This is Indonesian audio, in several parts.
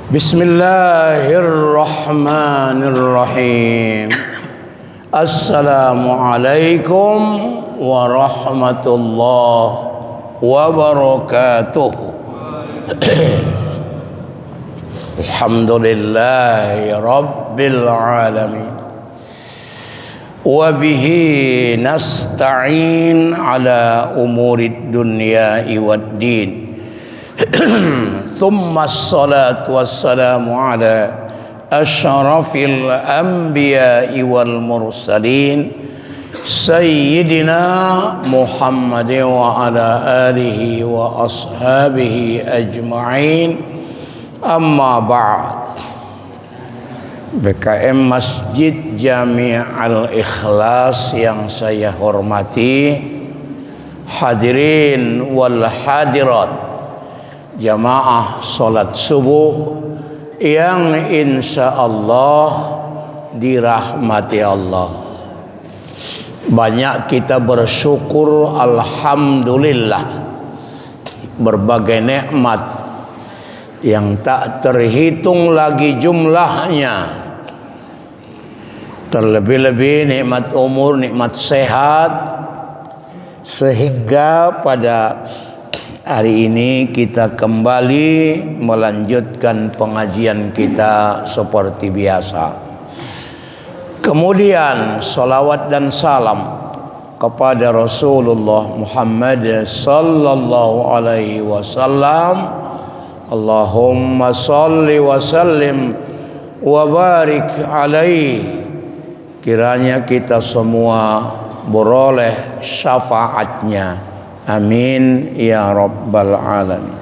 Bismillahirrahmanirrahim. Assalamualaikum warahmatullahi wabarakatuh. Alhamdulillahi rabbil alamin. Wa bihi nasta'in ala umurid dunya waddin. Thumma assalatu wassalamu ala asyrafil anbiya'i wal mursalin Sayyidina Muhammadin wa ala alihi wa ashabihi ajma'in. Amma ba'd. BKM Masjid Jami' Al-Ikhlas yang saya hormati, hadirin wal hadirat jamaah salat subuh yang insya Allah dirahmati Allah. Banyak kita bersyukur, alhamdulillah, berbagai nikmat yang tak terhitung lagi jumlahnya. Terlebih-lebih nikmat umur, nikmat sehat, sehingga pada hari ini kita kembali melanjutkan pengajian kita seperti biasa. Kemudian salawat dan salam kepada Rasulullah Muhammad sallallahu alaihi wasallam. Allahumma salli wa sallim wa barik alaihi. Kiranya kita semua beroleh syafaatnya. Amin ya rabbal alamin.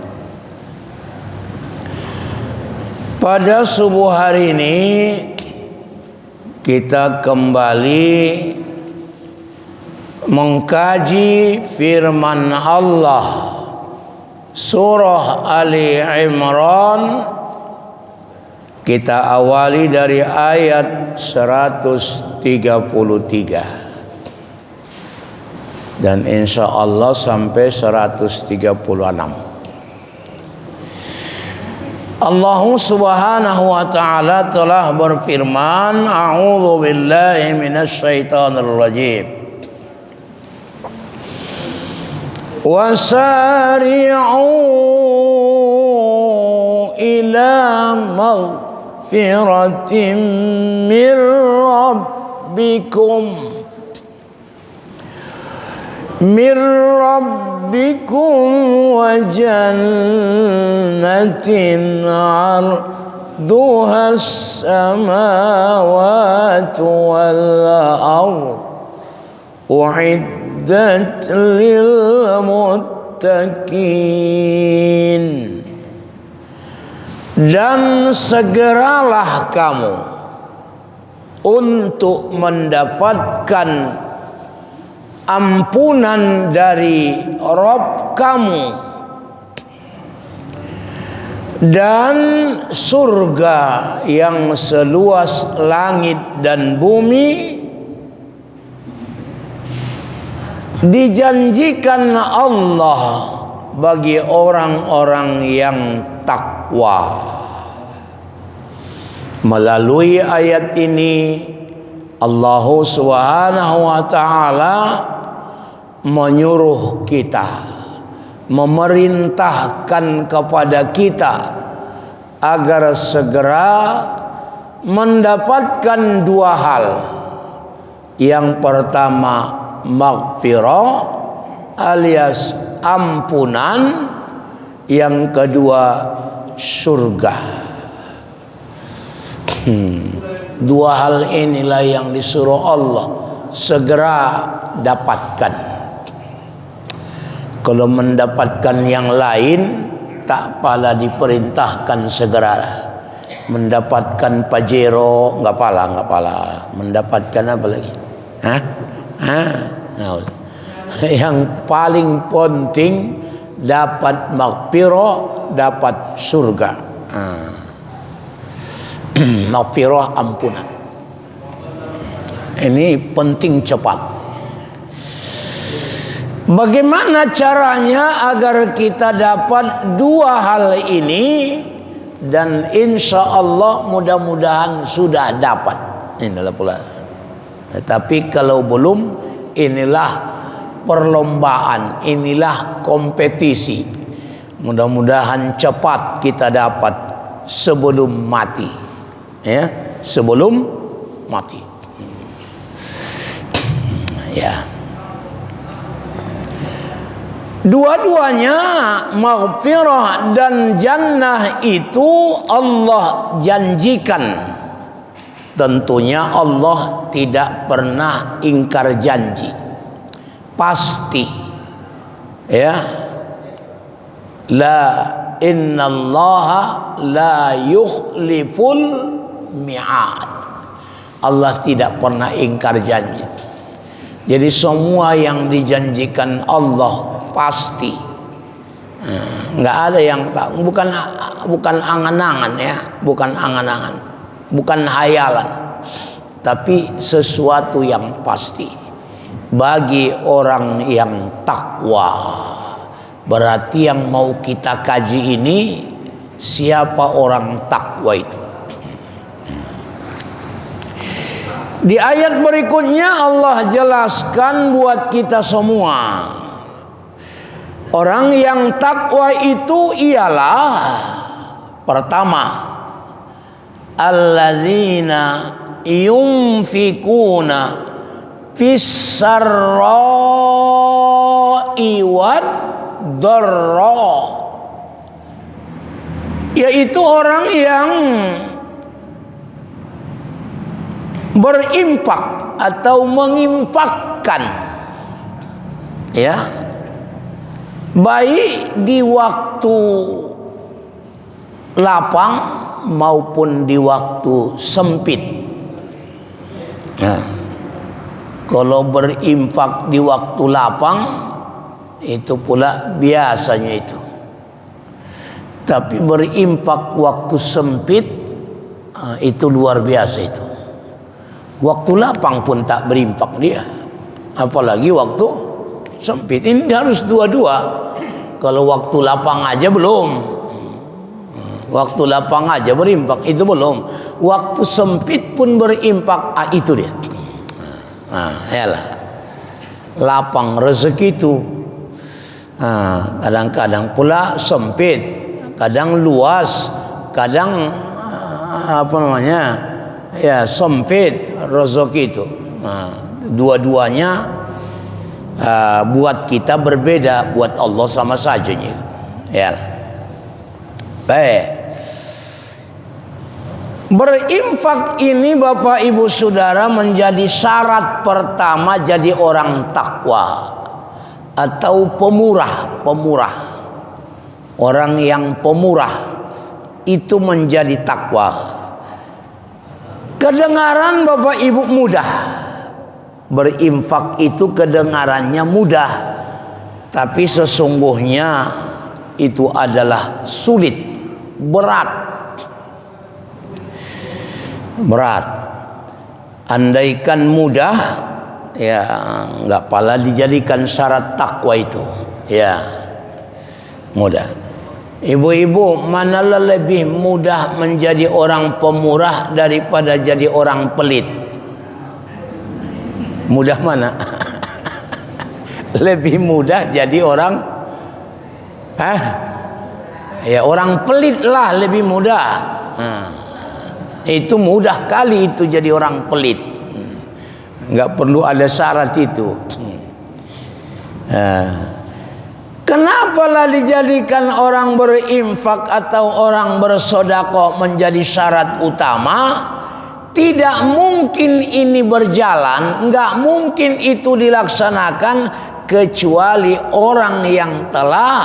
Pada subuh hari ini kita kembali mengkaji firman Allah surah Ali Imran. Kita awali dari ayat 133 dan insya Allah sampai 136. Allah subhanahu wa ta'ala telah berfirman, a'udzu billahi minasy syaithanir rajim. Wasari'u ila maghfiratin min rabbikum wa jannatin arduha as-samawati wal ardh u'iddat lil muttaqin. Dan segeralah kamu untuk mendapatkan ampunan dari Rabb kamu dan surga yang seluas langit dan bumi dijanjikan Allah bagi orang-orang yang takwa. Melalui ayat ini Allah subhanahu wa ta'ala menyuruh kita, memerintahkan kepada kita agar segera mendapatkan dua hal. Yang pertama maghfirah alias ampunan, yang kedua surga. Dua hal inilah yang disuruh Allah segera dapatkan. Kalau mendapatkan yang lain tak pala diperintahkan segera. Mendapatkan Pajero nggak pala. Mendapatkan apa lagi? Yang paling penting dapat maghfirah, dapat surga. Maghfirah, ampunan. Ini penting cepat. Bagaimana caranya agar kita dapat dua hal ini? dan insya Allah mudah-mudahan sudah dapat. Inilah pula. Tetapi kalau belum, inilah perlombaan, inilah kompetisi. Mudah-mudahan cepat kita dapat sebelum mati, ya, sebelum mati. Ya. Dua-duanya maghfirah dan jannah itu Allah janjikan. Tentunya Allah tidak pernah ingkar janji. Pasti. Ya. La innallaha la yukhliful mi'ad. Allah tidak pernah ingkar janji. Jadi semua yang dijanjikan Allah pasti. Nggak ada yang tak, bukan angan-angan ya, bukan angan-angan, bukan hayalan, tapi sesuatu yang pasti bagi orang yang takwa. Berarti yang mau kita kaji ini, siapa orang takwa itu? Di ayat berikutnya Allah jelaskan buat kita semua. Orang yang takwa itu ialah pertama, alladzina yunfikuna fis sarra'i wad dharra, yaitu orang yang berimpak atau mengimpakkan, ya, baik di waktu lapang maupun di waktu sempit. Nah, kalau berimpak di waktu lapang itu pula biasanya itu. Tapi berimpak waktu sempit itu luar biasa itu. Waktu lapang pun tak berimpak dia, apalagi waktu sempit. Ini harus dua-dua. Kalau waktu lapang aja belum, waktu lapang aja berimpak itu belum, waktu sempit pun berimpak, itu dia. Yalah, lapang rezeki itu kadang-kadang pula sempit, kadang luas, kadang apa namanya, ya, sempit rezeki itu. Dua-duanya buat kita berbeda, buat Allah sama saja. Ya. Baik. Berinfak ini Bapak Ibu Saudara menjadi syarat pertama jadi orang takwa atau pemurah. Orang yang pemurah itu menjadi takwa. Kedengaran Bapak Ibu mudah. Berinfak itu kedengarannya mudah, tapi sesungguhnya itu adalah sulit, berat. Andaikan mudah, ya nggak pala dijadikan syarat takwa itu. Ya, mudah. Ibu-ibu, manalah lebih mudah menjadi orang pemurah daripada jadi orang pelit? Mudah mana? Lebih mudah jadi orang, ya orang pelit lah lebih mudah. Itu mudah kali itu jadi orang pelit. Nggak perlu ada syarat itu. Kenapalah dijadikan orang berinfak atau orang bersedekah menjadi syarat utama? Tidak mungkin ini berjalan, nggak mungkin itu dilaksanakan kecuali orang yang telah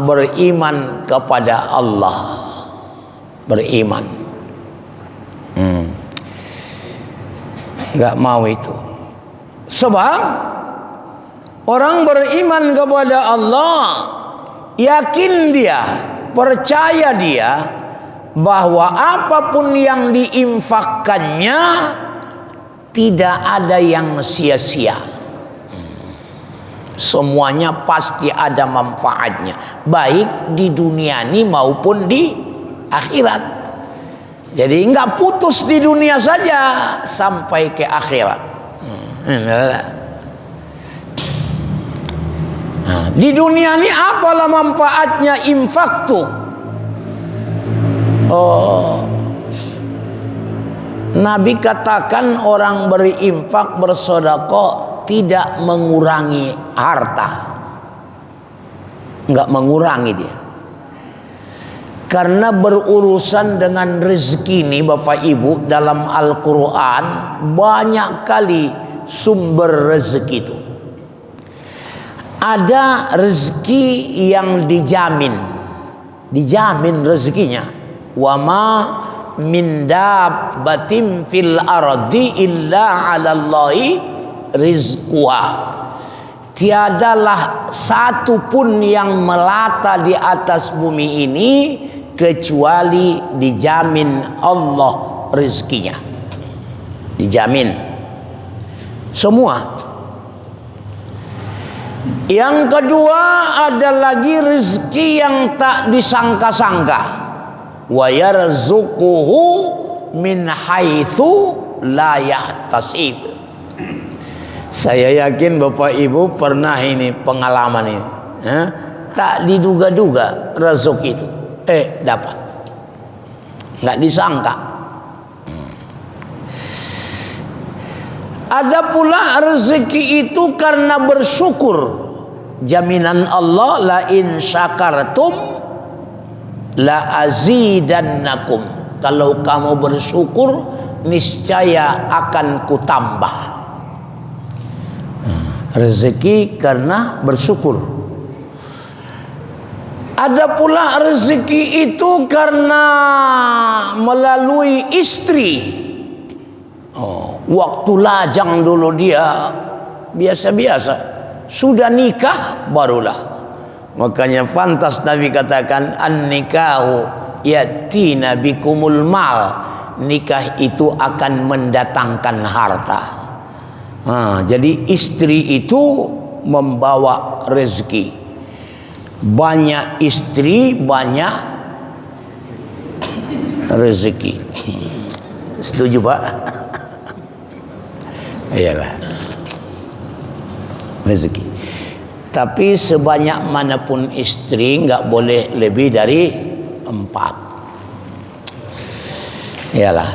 beriman kepada Allah. Beriman. Nggak mau itu. Sebab orang beriman kepada Allah, yakin dia, percaya dia bahwa apapun yang diinfakkannya tidak ada yang sia-sia. Semuanya pasti ada manfaatnya, baik di dunia ini maupun di akhirat. Jadi enggak putus di dunia saja sampai ke akhirat. Nah, di dunia ini apalah manfaatnya infak tuh? Nabi katakan orang berinfak bersedekah tidak mengurangi harta, enggak mengurangi dia. Karena berurusan dengan rezeki ini Bapak Ibu, dalam Al-Quran banyak kali sumber rezeki itu. Ada rezeki yang dijamin rezekinya. Wa ma min dabbatin fil ardi illa 'alallahi rizquha. Tiadalah satu pun yang melata di atas bumi ini kecuali dijamin Allah rezekinya. Dijamin semua. Yang kedua ada lagi rezeki yang tak disangka-sangka. Wa yarzuquhu min haitsu la yahtasib. Saya yakin Bapak Ibu pernah ini pengalaman ini. Tak diduga-duga rezeki itu dapat. Nggak disangka. Ada pula rezeki itu karena bersyukur. Jaminan Allah, la in syakartum la azidannakum. Kalau kamu bersyukur niscaya akan kutambah. Rezeki karena bersyukur. Ada pula rezeki itu karena melalui istri. Waktu lajang dulu dia biasa-biasa, sudah nikah barulah. Makanya pantas Nabi katakan an-nikahu yatina bikumul mal. Nikah itu akan mendatangkan harta. Jadi istri itu membawa rezeki. Banyak istri, banyak rezeki. Setuju Pak? Iyalah, rezeki. Tapi sebanyak manapun istri nggak boleh lebih dari 4. Iyalah.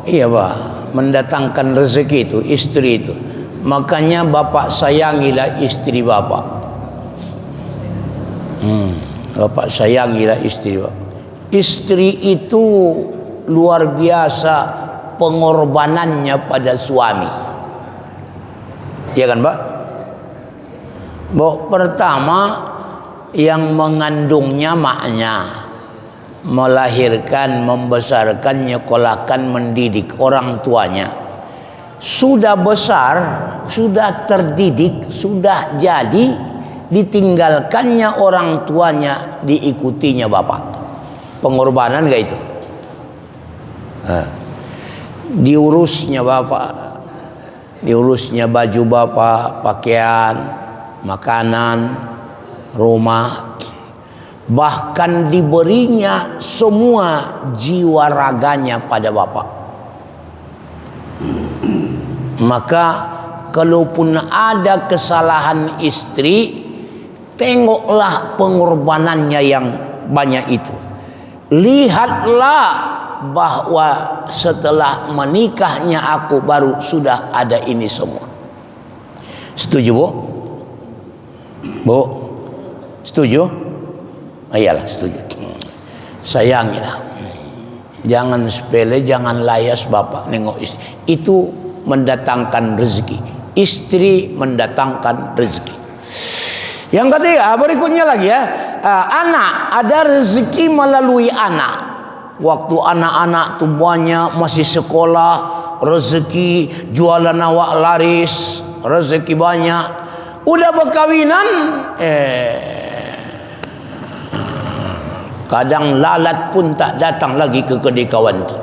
Iya Pak, mendatangkan rezeki itu istri itu. Makanya bapak sayangilah istri bapak. Bapak sayangilah istri bapak. Istri itu luar biasa pengorbanannya pada suami. Ya kan Pak? Pertama yang mengandungnya maknya, melahirkan, membesarkan, nyekolahkan, mendidik orang tuanya. Sudah besar, sudah terdidik, sudah jadi, ditinggalkannya orang tuanya, diikutinya bapak. Pengorbanan gak itu? Diurusnya bapak, diurusnya baju bapak, pakaian, makanan, rumah, bahkan diberinya semua jiwa raganya pada bapak. Maka kalaupun ada kesalahan istri, tengoklah pengorbanannya yang banyak itu. Lihatlah bahwa setelah menikahnya aku baru sudah ada ini semua. Setuju Bu? Bu? Setuju? Iyalah setuju. Sayangilah. Jangan sepele, jangan layas bapak nengok istri. Itu mendatangkan rezeki. Istri mendatangkan rezeki. Yang ketiga, berikutnya lagi ya. Anak, ada rezeki melalui anak. Waktu anak-anak tuh banyak masih sekolah, rezeki jualan awak laris, rezeki banyak. Udah berkawinan, kadang lalat pun tak datang lagi ke kedai kawan tu.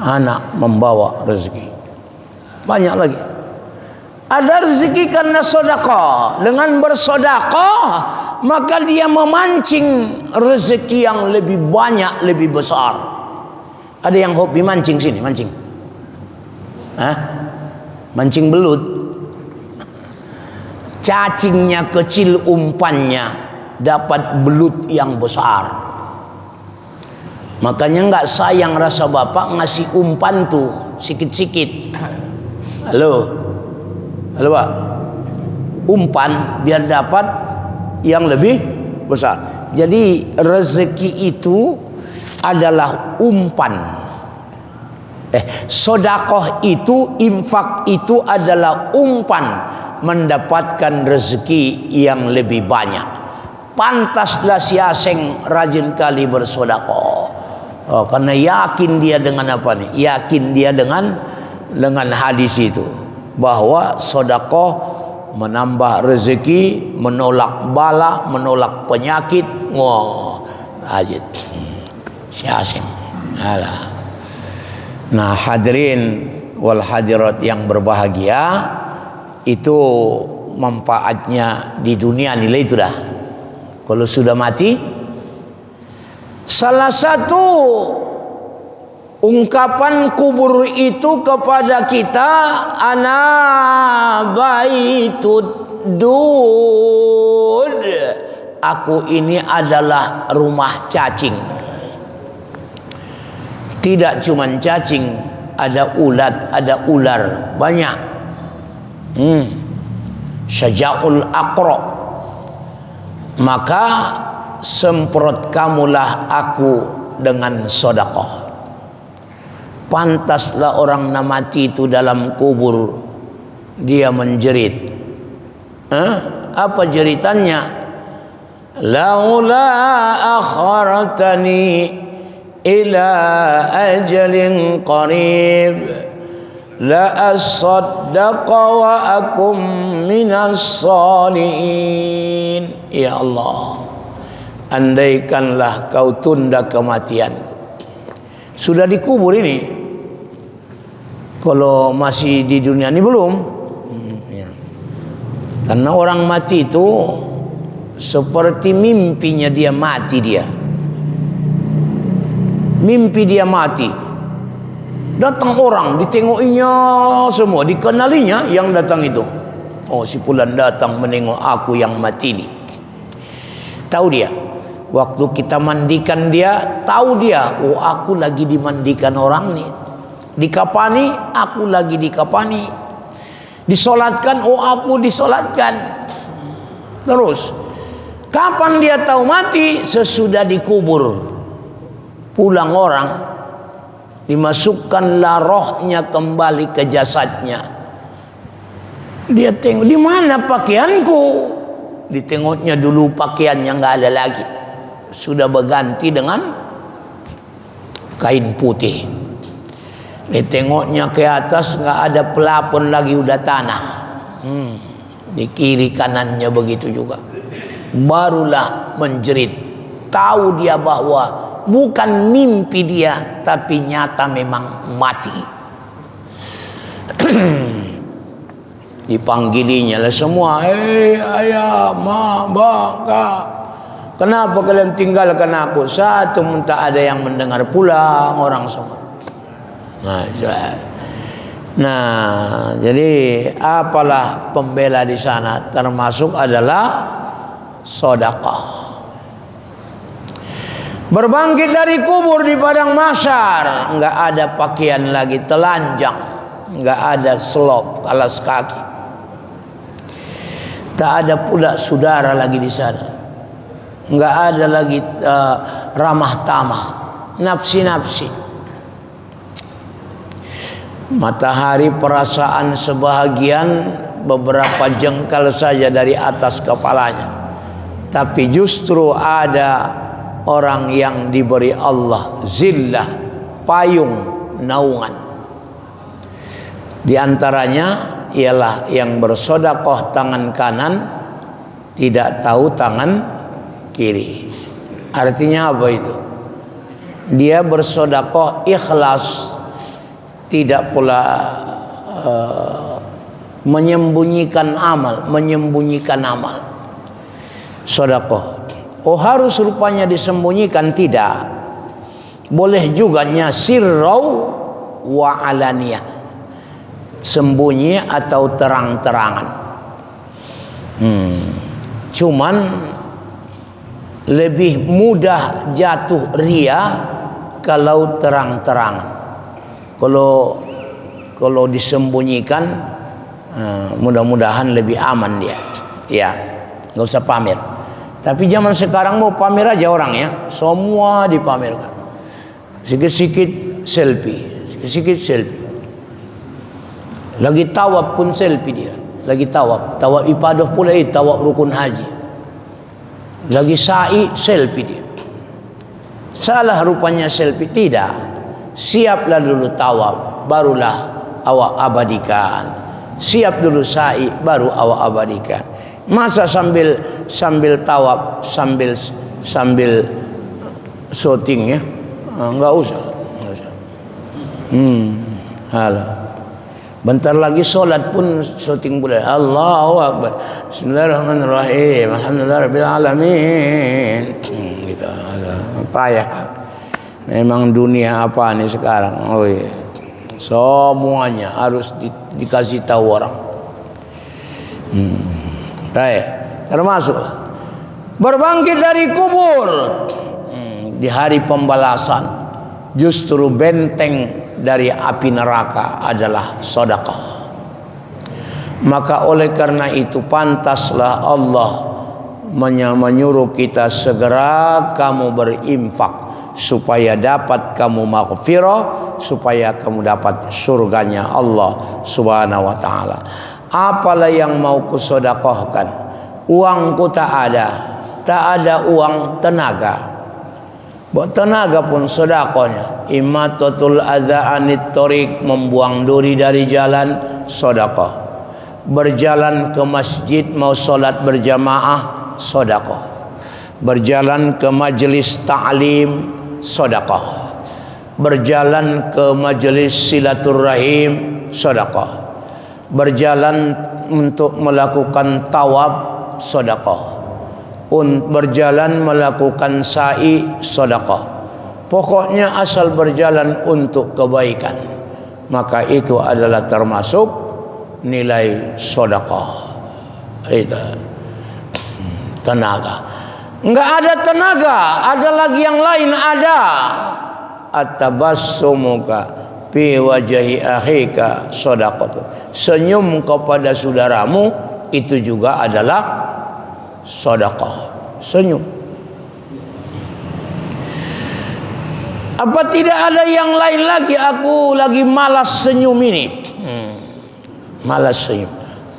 Anak membawa rezeki. banyak lagi. Ada rezeki karena sedekah. Dengan bersedekah maka dia memancing rezeki yang lebih banyak, lebih besar. Ada yang hobi mancing sini, mancing. Hah? Mancing belut. Cacingnya kecil, umpannya dapat belut yang besar. Makanya enggak sayang rasa bapak ngasih umpan tuh sikit-sikit. Halo Pak, umpan biar dapat yang lebih besar. Jadi rezeki itu adalah umpan. Sedekah itu, infak itu adalah umpan mendapatkan rezeki yang lebih banyak. Pantaslah si Aseng rajin kali bersedekah. Karena yakin dia dengan apa nih? Yakin dia dengan hadis itu, bahwa sedekah menambah rezeki, menolak bala, menolak penyakit. Ajit si Aseng. Alah. Nah, hadirin wal hadirat yang berbahagia, itu manfaatnya di dunia nilai itu dah. Kalau sudah mati, salah satu ungkapan kubur itu kepada kita, ana baitud dud, aku ini adalah rumah cacing. Tidak cuma cacing, ada ulat, ada ular, banyak. Syajaul aqra. Maka semprot kamulah aku dengan sedekah. Pantaslah orang mati itu dalam kubur dia menjerit. Apa jeritannya? Laula akhartani ila ajalin qarib la asaddaqa wa akum minas salihin. Ya Allah, andaikanlah kau tunda kematian. Sudah dikubur ini. Kalau masih di dunia ini belum. Karena orang mati itu seperti mimpinya dia mati dia. Mimpi dia mati. Datang orang, ditengokinya semua, dikenalinya yang datang itu. Oh, si fulan datang menengok aku yang mati ini. Tahu dia. Waktu kita mandikan dia, tahu dia, oh aku lagi dimandikan orang nih. Dikapani, aku lagi dikapani. Disolatkan, oh aku disolatkan. Terus, kapan dia tahu mati? Sesudah dikubur. Pulang orang, dimasukkanlah rohnya kembali ke jasadnya. Dia tengok, di mana pakaianku? Ditengoknya dulu pakaiannya nggak ada lagi, sudah berganti dengan kain putih. Ditengoknya ke atas nggak ada pelapon lagi, udah tanah. Di kiri kanannya begitu juga. Barulah menjerit, tahu dia bahwa bukan mimpi dia, tapi nyata memang mati. Dipanggilinya lah semua, ayah, ma, baka, kenapa kalian tinggalkan aku? Satu minta ada yang mendengar, pulang orang semua. Nah, jadi apalah pembela di sana, termasuk adalah sedekah. Berbangkit dari kubur di padang mahsyar, enggak ada pakaian lagi, telanjang, enggak ada selop alas kaki. Tak ada pula saudara lagi di sana. Enggak ada lagi ramah tamah, nafsi-nafsi. Matahari perasaan sebahagian beberapa jengkal saja dari atas kepalanya. Tapi justru ada orang yang diberi Allah zillah, payung, naungan. Di antaranya ialah yang bersedekah tangan kanan, tidak tahu tangan kiri. Artinya apa itu? Dia bersedekah ikhlas, tidak pula menyembunyikan amal, sedekah. Oh, harus rupanya disembunyikan? Tidak. Boleh juga sirrau wa alaniyah, sembunyi atau terang-terangan. Cuman lebih mudah jatuh ria kalau terang-terangan. Kalau disembunyikan, mudah-mudahan lebih aman dia. Ya, nggak usah pamer. Tapi zaman sekarang mau pamer aja orang ya, semua dipamerkan. Sikit-sikit selfie, sikit-sikit selfie. Lagi tawaf pun selfie dia. Lagi tawaf ibadah pula, tawaf rukun haji. Lagi sa'i selfie dia. Salah rupanya selfie? Tidak. Siaplah dulu tawaf, barulah awak abadikan. Siap dulu sa'i, baru awak abadikan. Masa sambil tawaf, sambil syuting ya? Enggak usah. Halah. Bentar lagi solat pun syuting boleh. Allahu Akbar. Bismillahirrahmanirrahim. Alhamdulillahirabbil alamin. Gitu. Payah. Memang dunia apa nih sekarang? Oh iya. Semuanya harus dikasih tahu orang. Baik, termasuklah berbangkit dari kubur di hari pembalasan. Justru benteng dari api neraka adalah sedekah. Maka oleh karena itu pantaslah Allah menyuruh kita segera kamu berinfak supaya dapat kamu maghfirah, supaya kamu dapat surganya Allah Subhanahu wa taala. Apalah yang mau kusedekahkan? Uangku tak ada uang, tenaga. Buat tenaga pun sedekahnya. Imatatul adza anit thoriq, membuang duri dari jalan, sedekah. Berjalan ke masjid mau salat berjamaah, sedekah. Berjalan ke majelis ta'lim, sedekah. Berjalan ke majelis silaturahim, sedekah. Berjalan untuk melakukan tawaf, sedekah. Berjalan melakukan sa'i, sedekah. Pokoknya asal berjalan untuk kebaikan, maka itu adalah termasuk nilai sedekah. Itu tenaga. Enggak ada tenaga, ada lagi yang lain. Ada at-tabassumuka fi wajhi akhika sedekah. Senyum kepada saudaramu itu juga adalah sedekah. Senyum. Apa tidak ada yang lain lagi? Aku lagi malas senyum ini. Malas senyum.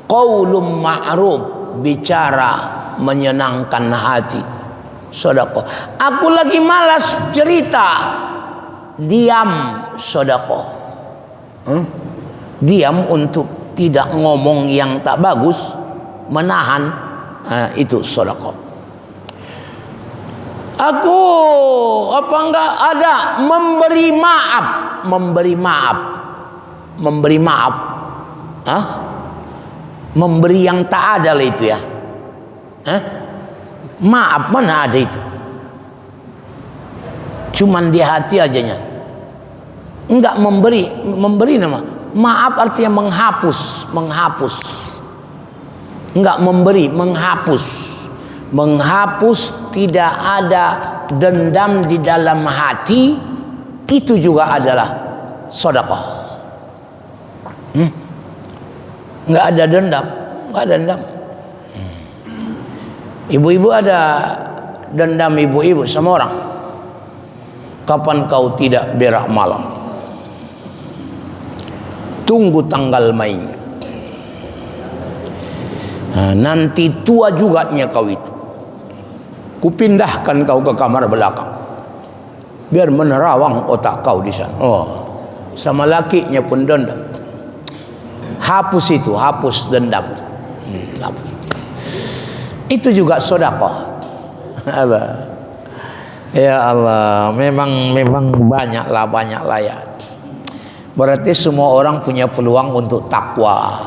Qaulun ma'ruf, bicara menyenangkan hati, sedekah. Aku lagi malas cerita, diam, sedekah. Diam untuk tidak ngomong yang tak bagus, menahan, itu sedekah. Aku enggak ada memberi maaf, memberi yang tak ada lah itu ya. Maaf mana ada itu? Cuman di hati ajanya. Enggak memberi nama. Maaf artinya menghapus. Enggak memberi, menghapus, tidak ada dendam di dalam hati, itu juga adalah sedekah. Enggak ada dendam. Ibu-ibu ada dendam ibu-ibu sama orang. Kapan kau tidak berak malam? Tunggu tanggal mainnya. Nanti tua juga kau itu. Kupindahkan kau ke kamar belakang, biar menerawang otak kau di sana. Sama lakinya pun dendam. Hapus itu, hapus dendam. Itu juga sedekah. Ya Allah, memang banyak lah ya. Berarti semua orang punya peluang untuk takwa.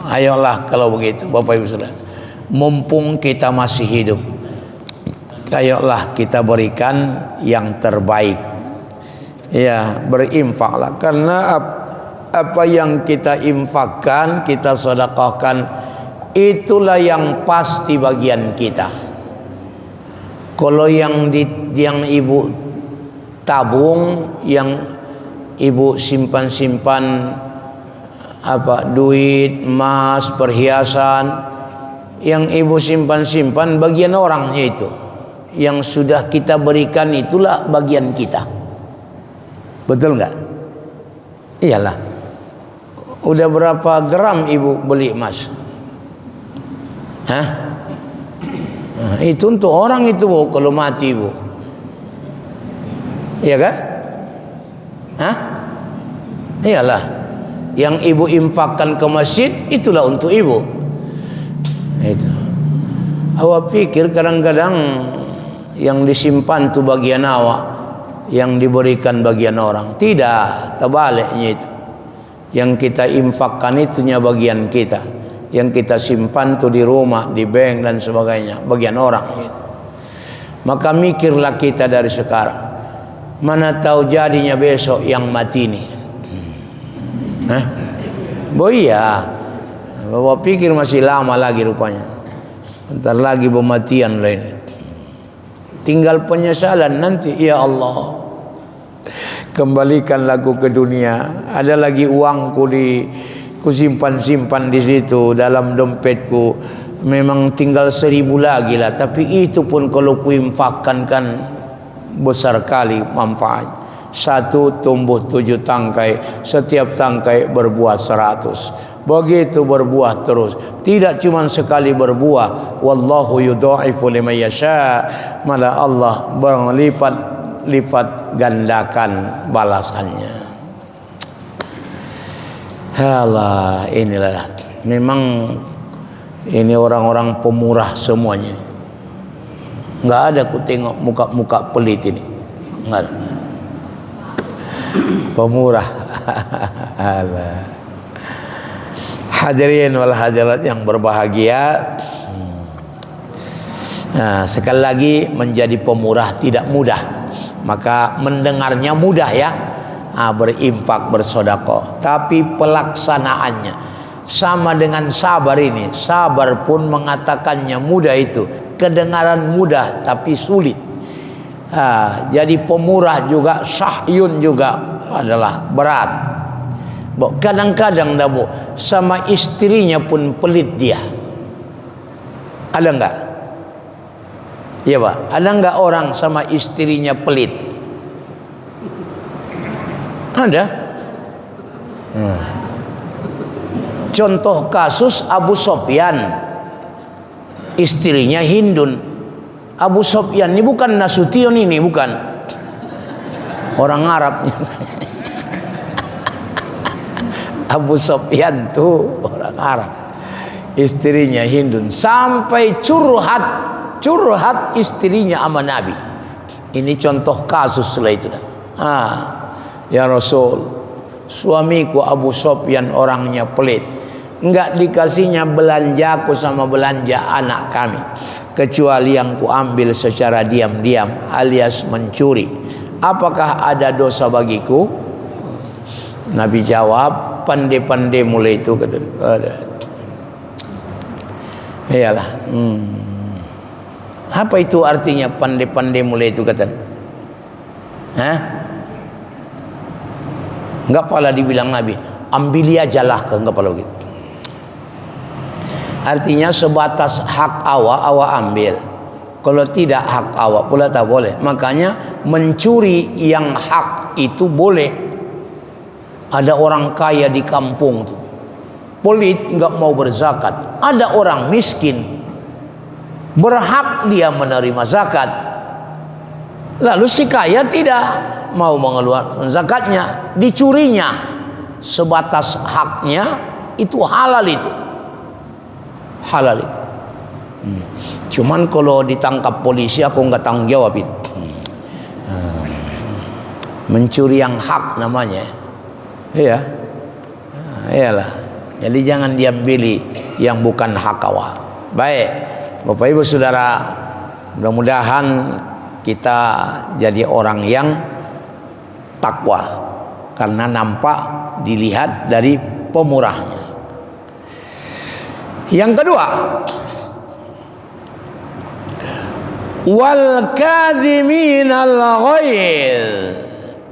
Ayolah kalau begitu Bapak Ibu Saudara, mumpung kita masih hidup, ayolah kita berikan yang terbaik. Ya, berinfaklah, karena apa yang kita infakkan, kita sedekahkan, itulah yang pasti bagian kita. Kalau yang ibu tabung, yang ibu simpan-simpan duit, emas, perhiasan, yang ibu simpan-simpan bagian orangnya itu. Yang sudah kita berikan itulah bagian kita. Betul nggak? Iyalah. Udah berapa gram ibu beli emas? Hah? Nah, itu untuk orang itu Bu, kalau mati Bu. Iya kan? Hah? Iyalah. Yang ibu infakkan ke masjid, itulah untuk ibu. Itu. Awak pikir kadang-kadang yang disimpan itu bagian awak, yang diberikan bagian orang. Tidak, terbaliknya itu. Yang kita infakkan itunya bagian kita. Yang kita simpan itu di rumah, di bank dan sebagainya, bagian orang gitu. Maka mikirlah kita dari sekarang. Mana tahu jadinya besok yang mati ini. Hah? Oh iya. Bapak pikir masih lama lagi rupanya. Bentar lagi pematian lain. Tinggal penyesalan nanti. Ya Allah, kembalikanlah aku ke dunia. Ada lagi uangku kusimpan-simpan di situ dalam dompetku. Memang tinggal 1000 lagi lah. Tapi itu pun kalau kuinfakkan kan besar kali manfaat. 1 tumbuh 7 tangkai, setiap tangkai berbuah 100. Begitu berbuah terus, tidak cuma sekali berbuah. Wallahu yudha'ifu liman yasha, malah Allah berlipat gandakan balasannya. Halah, inilah memang ini orang-orang pemurah semuanya. Enggak ada ku tengok muka-muka pelit ini. Enggak ada. Pemurah. Halah. Hadirin wal hadirat yang berbahagia. Nah, sekali lagi, menjadi pemurah tidak mudah. Maka mendengarnya mudah ya, berinfak, bersedekah. Tapi pelaksanaannya sama dengan sabar ini. Sabar pun mengatakannya mudah itu. Kedengaran mudah tapi sulit. Jadi pemurah juga, sahyun juga adalah berat. Kadang-kadang dah Bu, sama istrinya pun pelit dia. Ada enggak? Iya Pak, ada enggak orang sama istrinya pelit? Ada. Contoh kasus Abu Sofyan, istrinya Hindun. Abu Sofyan ini bukan Nasution, ini bukan orang Arab. Abu Sofyan tuh orang Arab, istrinya Hindun, sampai curhat istrinya sama Nabi. Ini contoh kasus setelah itu. Ya Rasul, suamiku Abu Sofyan orangnya pelit, enggak dikasihnya belanjaku sama belanja anak kami, kecuali yang kuambil secara diam-diam alias mencuri. Apakah ada dosa bagiku? Nabi jawab, pandai-pandai mulai itu, kata. Iyalah. Apa itu artinya pandai-pandai mulai itu, kata? Enggak pala dibilang Nabi, ambil ajalah, enggak pala begitu. Artinya sebatas hak awak ambil. Kalau tidak hak awak pula tak boleh. Makanya mencuri yang hak itu boleh. Ada orang kaya di kampung tuh, pelit, enggak mau berzakat. Ada orang miskin, berhak dia menerima zakat. Lalu si kaya tidak mau mengeluarkan zakatnya, dicurinya. Sebatas haknya itu halal itu. Halal itu. Cuman kalau ditangkap polisi aku enggak tanggung jawab itu. Mencuri yang hak namanya. Iya. Iyalah. Jadi jangan diambil yang bukan hak awak. Baik, Bapak Ibu Saudara, mudah-mudahan kita jadi orang yang takwa karena nampak dilihat dari pemurahnya. Yang kedua, wal kadhiminal ghaidh,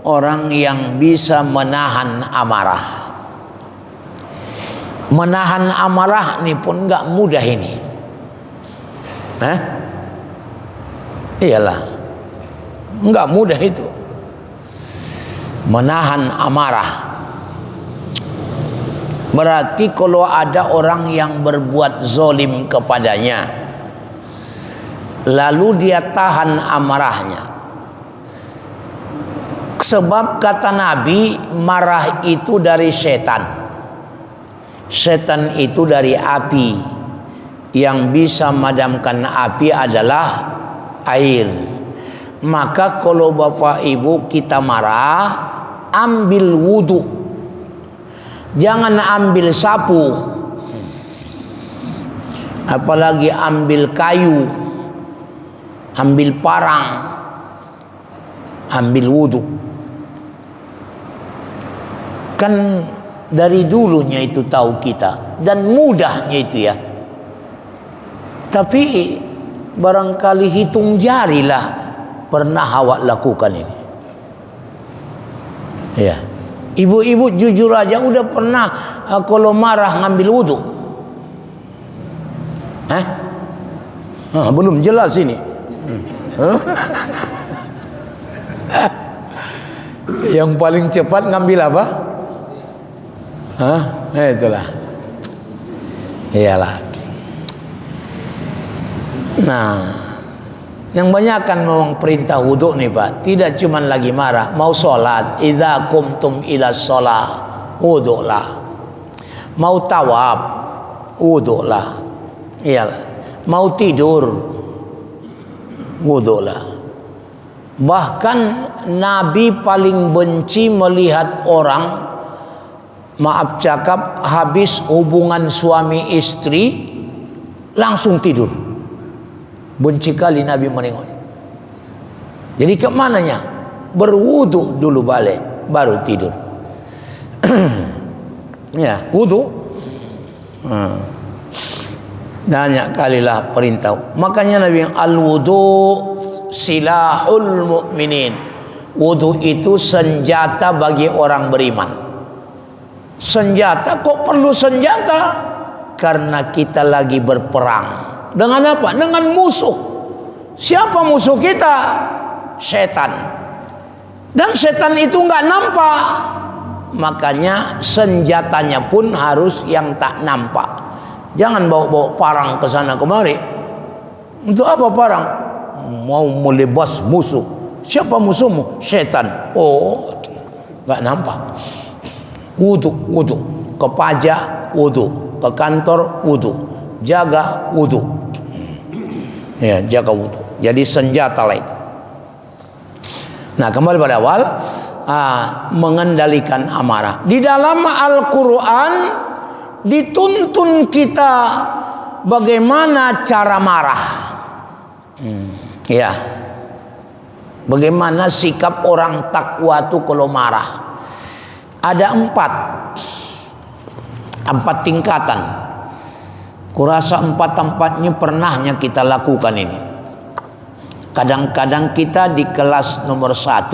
orang yang bisa menahan amarah. Menahan amarah ini pun enggak mudah ini. Iyalah, enggak mudah itu. Menahan amarah. Berarti kalau ada orang yang berbuat zalim kepadanya, lalu dia tahan amarahnya. Sebab kata Nabi, marah itu dari setan. Setan itu dari api. Yang bisa memadamkan api adalah air. Maka kalau Bapak Ibu kita marah, ambil wudu. Jangan ambil sapu. Apalagi ambil kayu, ambil parang, ambil wudu. Kan dari dulunya itu tahu kita, dan mudahnya itu ya. Tapi barangkali hitung jarilah pernah awak lakukan ini. Ya, ibu-ibu jujur aja udah pernah kalau marah ngambil wudu? Belum jelas ini. Yang paling cepat ngambil apa? Itulah. Iyalah. Nah, yang banyak kan memang perintah wudu nih Pak. Tidak cuma lagi marah, mau sholat, idza qumtum ila sholat, wudulah. Mau tawaf, wudulah. Iyalah. Mau tidur, wudulah. Bahkan Nabi paling benci melihat orang, maaf cakap, habis hubungan suami istri langsung tidur. Benci kali Nabi menengok. Jadi ke mananya? Berwudu dulu balik, baru tidur. Ya, wudu. Banyak kalilah perintah. Makanya Nabi yang al-wudu silahul mu'minin. Wudu itu senjata bagi orang beriman. Senjata, kok perlu senjata? Karena kita lagi berperang. Dengan apa? Dengan musuh. Siapa musuh kita? Setan. Dan setan itu enggak nampak. Makanya senjatanya pun harus yang tak nampak. Jangan bawa-bawa parang ke sana kemari. Untuk apa parang? Mau melebas musuh. Siapa musuhmu? Setan. Oh, enggak nampak. Wudu, wudu. Ke pajak, wudu. Ke kantor, wudu. Jaga wudu. Ya, jaga wudu. Jadi senjata lah itu. Nah, kembali pada awal, mengendalikan amarah. Di dalam Al-Quran dituntun kita bagaimana cara marah. Ya, bagaimana sikap orang takwa itu kalau marah. Ada empat tingkatan. Kurasa empat-empatnya pernahnya kita lakukan ini. Kadang-kadang kita di kelas nomor 1,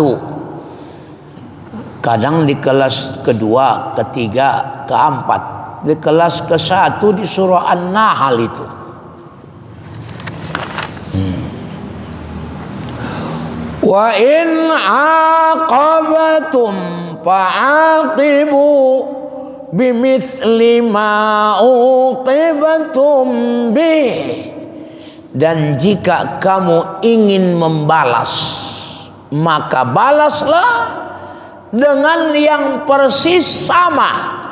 kadang di kelas kedua, ketiga, keempat. Di kelas ke-1 di surah An-Nahl itu. Wa in aqabatum fa'aqibu bimithli ma uqibatum bih. Dan jika kamu ingin membalas, maka balaslah dengan yang persis sama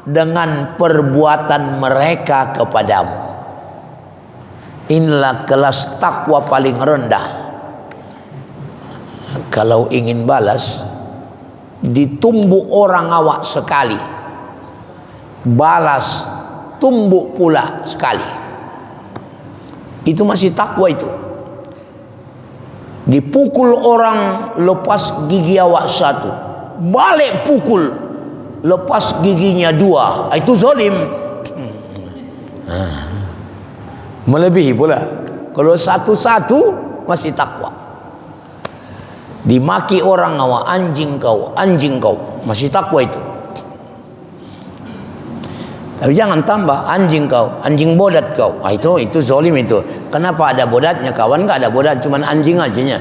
dengan perbuatan mereka kepadamu. Inilah kelas takwa paling rendah. Kalau ingin balas, ditumbuk orang awak sekali, balas tumbuk pula sekali. Itu masih takwa itu. Dipukul orang lepas gigi awak satu, balik pukul lepas giginya dua, itu zalim. Melebihi pula. Kalau satu-satu masih takwa. Dimaki orang awak, anjing kau, masih takwa itu. Tapi jangan tambah anjing kau, anjing bodat kau. Itu zalim itu. Kenapa ada bodatnya? Kawan enggak ada bodat, cuman anjing aja.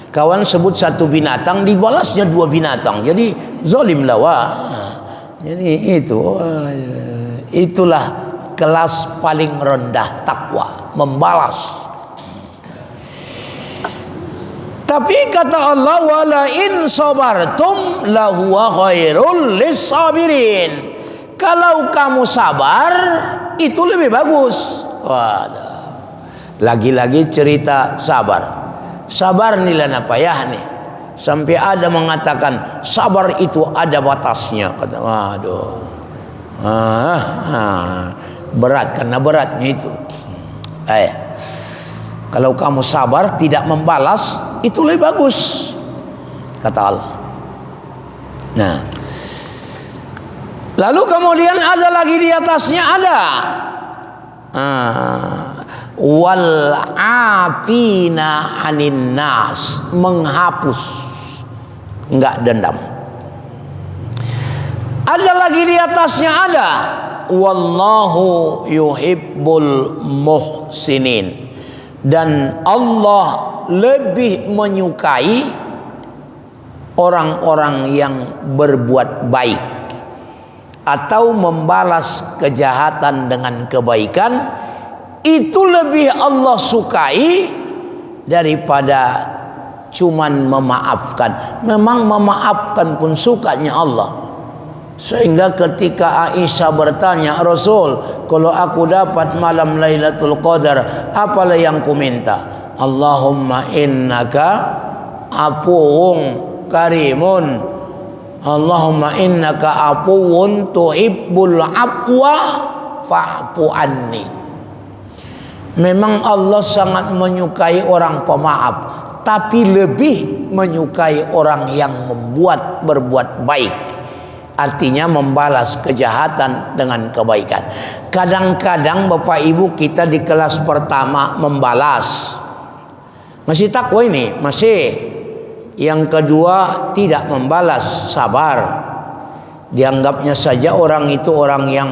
Kawan sebut satu binatang, dibalasnya dua binatang. Jadi zalim lah. Jadi itulah kelas paling rendah takwa, membalas. Tapi kata Allah, wala in sabartum lahuwa khairul lisabirin. Kalau kamu sabar, itu lebih bagus. Waduh. Lagi-lagi cerita sabar. Sabar nilai apa ya nih? Sampai ada mengatakan sabar itu ada batasnya. Kata, waduh. Berat, karena beratnya itu. Kalau kamu sabar tidak membalas, itu lebih bagus, kata Allah. Nah, lalu kemudian ada lagi di atasnya ada wal afina anin nas, menghapus, enggak dendam. Ada lagi di atasnya ada wallahu yuhibbul muhsinin, dan Allah lebih menyukai orang-orang yang berbuat baik atau membalas kejahatan dengan kebaikan. Itu lebih Allah sukai daripada cuman memaafkan. Memang memaafkan pun sukanya Allah. Sehingga ketika Aisyah bertanya, Rasul, kalau aku dapat malam Lailatul Qadar, apalah yang ku minta? Allahumma innaka afuwun karimun, Allahumma innaka afuwun tuhibbul afwa fa'fu anni. Memang Allah sangat menyukai orang pemaaf, tapi lebih menyukai orang yang berbuat baik. Artinya membalas kejahatan dengan kebaikan. Kadang-kadang Bapak Ibu kita di kelas pertama membalas, masih takwa ini, masih. Yang kedua tidak membalas, sabar. Dianggapnya saja orang itu orang yang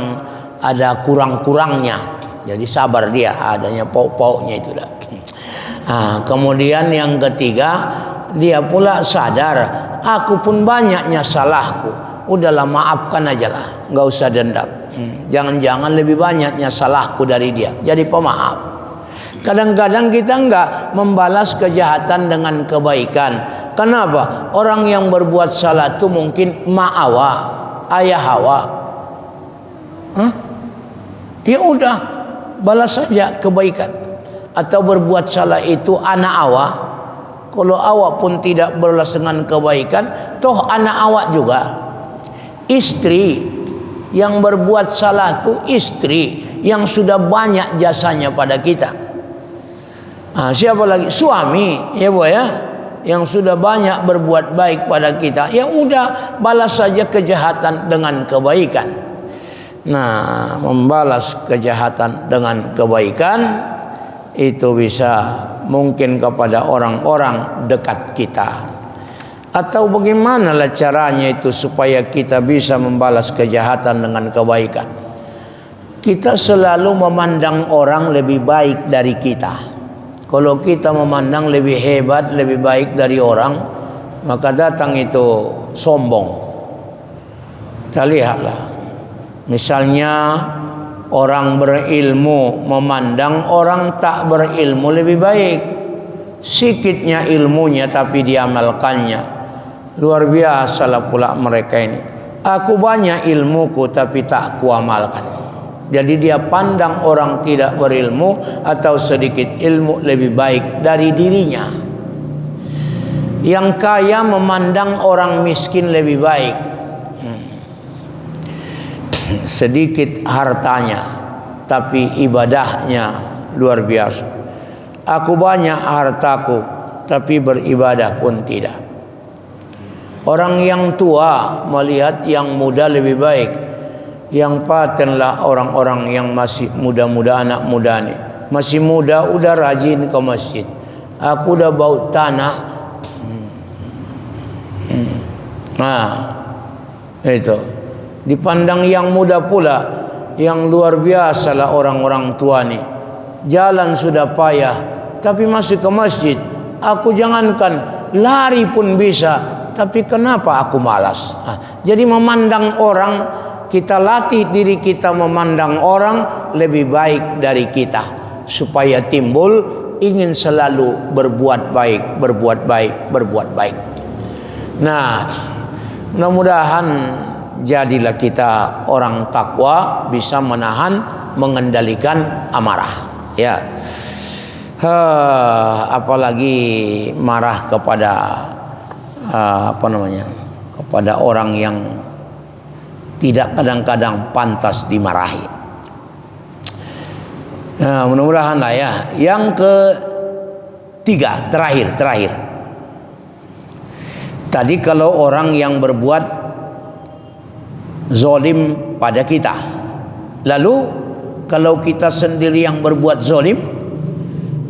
ada kurang-kurangnya, jadi sabar dia, adanya pauk-pauknya itu dah. Kemudian yang ketiga, dia pula sadar, aku pun banyaknya salahku, udahlah maafkan aja lah, nggak usah dendam. Jangan-jangan lebih banyaknya salahku dari dia, jadi pemaaf. Kadang-kadang kita enggak membalas kejahatan dengan kebaikan. Kenapa? Orang yang berbuat salah itu mungkin ma'awa, ayah Hawa. Ya udah, balas saja kebaikan. Atau berbuat salah itu anak awak. Kalau awak pun tidak balas dengan kebaikan, toh anak awak juga. Istri yang berbuat salah itu istri yang sudah banyak jasanya pada kita. Siapa lagi? Suami, ya Bu ya, yang sudah banyak berbuat baik pada kita. Ya udah, balas saja kejahatan dengan kebaikan. Nah, membalas kejahatan dengan kebaikan itu bisa mungkin kepada orang-orang dekat kita. Atau bagaimanalah caranya itu supaya kita bisa membalas kejahatan dengan kebaikan? Kita selalu memandang orang lebih baik dari kita. Kalau kita memandang lebih hebat, lebih baik dari orang, maka datang itu sombong. Kita lihatlah, misalnya orang berilmu memandang orang tak berilmu lebih baik. Sikitnya ilmunya tapi diamalkannya. Luar biasa lah pula mereka ini. Aku banyak ilmuku tapi tak aku amalkan. Jadi dia pandang orang tidak berilmu atau sedikit ilmu lebih baik dari dirinya. Yang kaya memandang orang miskin lebih baik. Sedikit hartanya, tapi ibadahnya luar biasa. Aku banyak hartaku, tapi beribadah pun tidak. Orang yang tua melihat yang muda lebih baik. Yang patenlah orang-orang yang masih muda-muda, anak muda ni. Masih muda udah rajin ke masjid. Aku udah bau tanah. Nah, itu. Dipandang yang muda pula, yang luar biasa lah orang-orang tua ni. Jalan sudah payah, tapi masih ke masjid. Aku jangankan lari pun bisa, tapi kenapa aku malas? Jadi memandang orang, kita latih diri kita memandang orang lebih baik dari kita, supaya timbul ingin selalu berbuat baik, berbuat baik, berbuat baik. Nah, mudah-mudahan jadilah kita orang takwa, bisa menahan, mengendalikan amarah. Ya, apalagi marah kepada kepada orang yang tidak kadang-kadang pantas dimarahi. Nah, mudah-mudahan lah ya. Yang ketiga, terakhir. Tadi kalau orang yang berbuat zalim pada kita, lalu kalau kita sendiri yang berbuat zalim,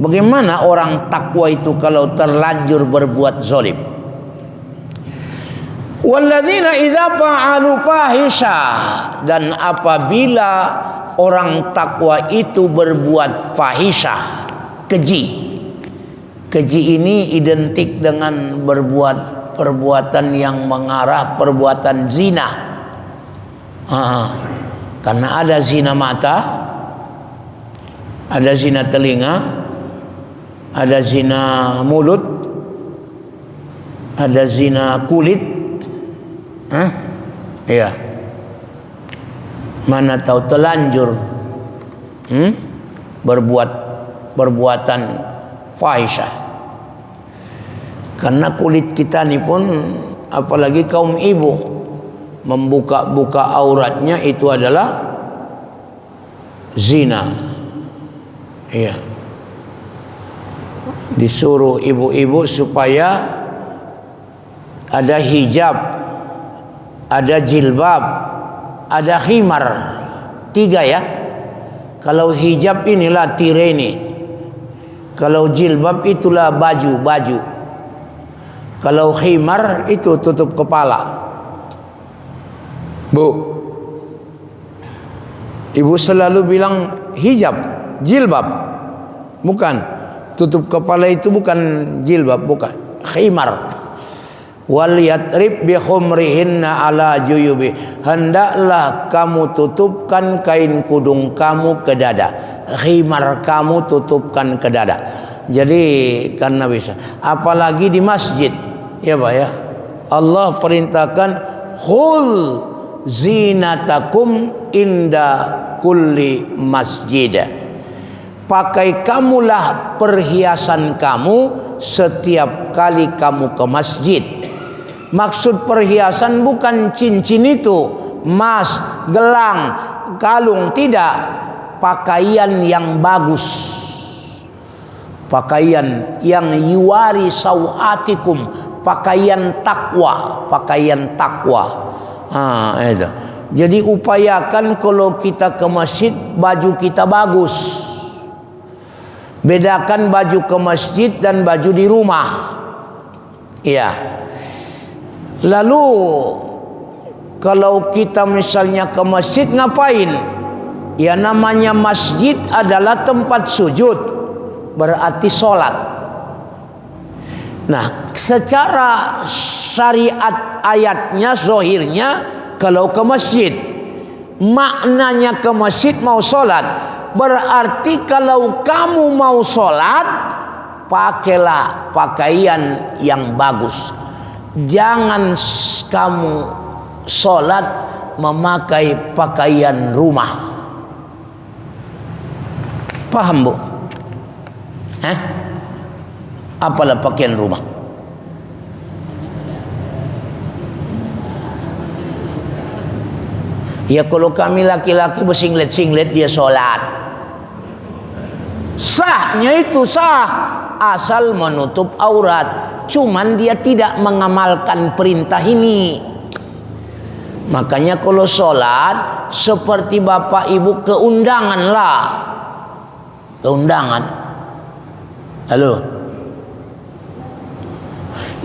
bagaimana orang takwa itu kalau terlanjur berbuat zalim? Walladzina idza fa'alu fahisyah, dan apabila orang takwa itu berbuat fahisyah, keji. Keji ini identik dengan berbuat perbuatan yang mengarah perbuatan zina. Karena ada zina mata, ada zina telinga, ada zina mulut, ada zina kulit. Iya. Mana tahu telanjur berbuat perbuatan fahisyah. Karena kulit kita ni pun, apalagi kaum ibu, membuka-buka auratnya itu adalah zina. Iya. Disuruh ibu-ibu supaya ada hijab, ada jilbab, ada khimar. 3 ya. Kalau hijab inilah tireni. Kalau jilbab itulah baju. Kalau khimar itu tutup kepala. Bu, ibu selalu bilang hijab, jilbab. Bukan. Tutup kepala itu bukan jilbab, bukan. Khimar. Wal yatrib bi khumrihinna ala juyubi, hendaklah kamu tutupkan kain kudung kamu ke dada, khimar kamu tutupkan ke dada. Jadi karena bisa, apalagi di masjid, ya Pak ya, Allah perintahkan khul zinatakum inda kulli masjid, pakai kamulah perhiasan kamu setiap kali kamu ke masjid. Maksud perhiasan bukan cincin itu, emas, gelang, kalung, tidak. Pakaian yang bagus, pakaian yang yuwari sawatikum, pakaian takwa, pakaian takwa. Itu. Jadi upayakan kalau kita ke masjid baju kita bagus. Bedakan baju ke masjid dan baju di rumah. Iya. Lalu kalau kita misalnya ke masjid ngapain? Ya namanya masjid adalah tempat sujud, berarti sholat. Nah, secara syariat ayatnya, zohirnya, kalau ke masjid, maknanya ke masjid mau sholat. Berarti kalau kamu mau sholat, pakailah pakaian yang bagus. Jangan kamu sholat memakai pakaian rumah. Paham Bu? Apalah pakaian rumah? Ya kalau kami laki-laki bersinglet-singlet dia sholat, sahnya itu sah asal menutup aurat, cuman dia tidak mengamalkan perintah ini. Makanya kalau sholat seperti bapak ibu keundangan lah, keundangan. Halo.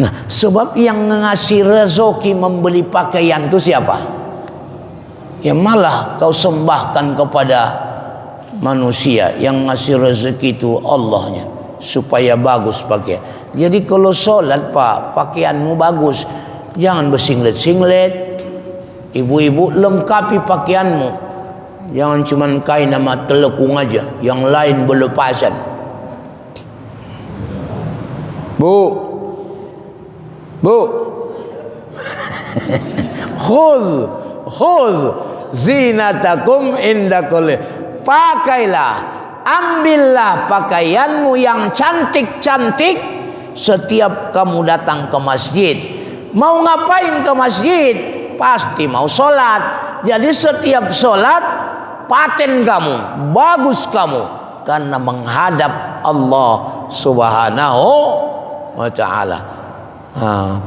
Nah, sebab yang ngasih rezeki membeli pakaian itu siapa? Ya malah kau sembahkan kepada manusia. Yang ngasih rezeki itu Allahnya, supaya bagus pakaian. Jadi kalau sholat pak, pakaianmu bagus, jangan bersinglet-singlet. Ibu-ibu lengkapi pakaianmu, jangan cuma kain sama telekung aja, yang lain berlepasan. Bu khuz zinatakum inda kulli, pakailah, ambillah pakaianmu yang cantik-cantik setiap kamu datang ke masjid. Mau ngapain ke masjid? Pasti mau sholat. Jadi setiap sholat paten kamu, bagus kamu, karena menghadap Allah Subhanahu wa ta'ala.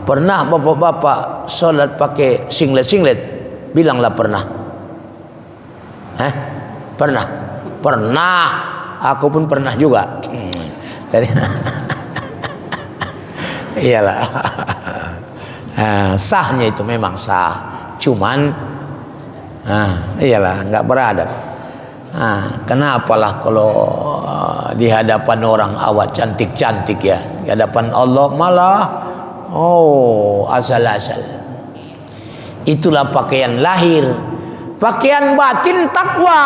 Pernah bapak-bapak sholat pakai singlet-singlet? Bilanglah pernah. Pernah? Pernah. Aku pun pernah juga. Jadi iyalah. Sahnya itu memang sah, cuman iyalah nggak beradab. Kenapalah kalau di hadapan orang awak cantik-cantik ya, di hadapan Allah malah asal-asal. Itulah pakaian lahir. Pakaian batin takwa.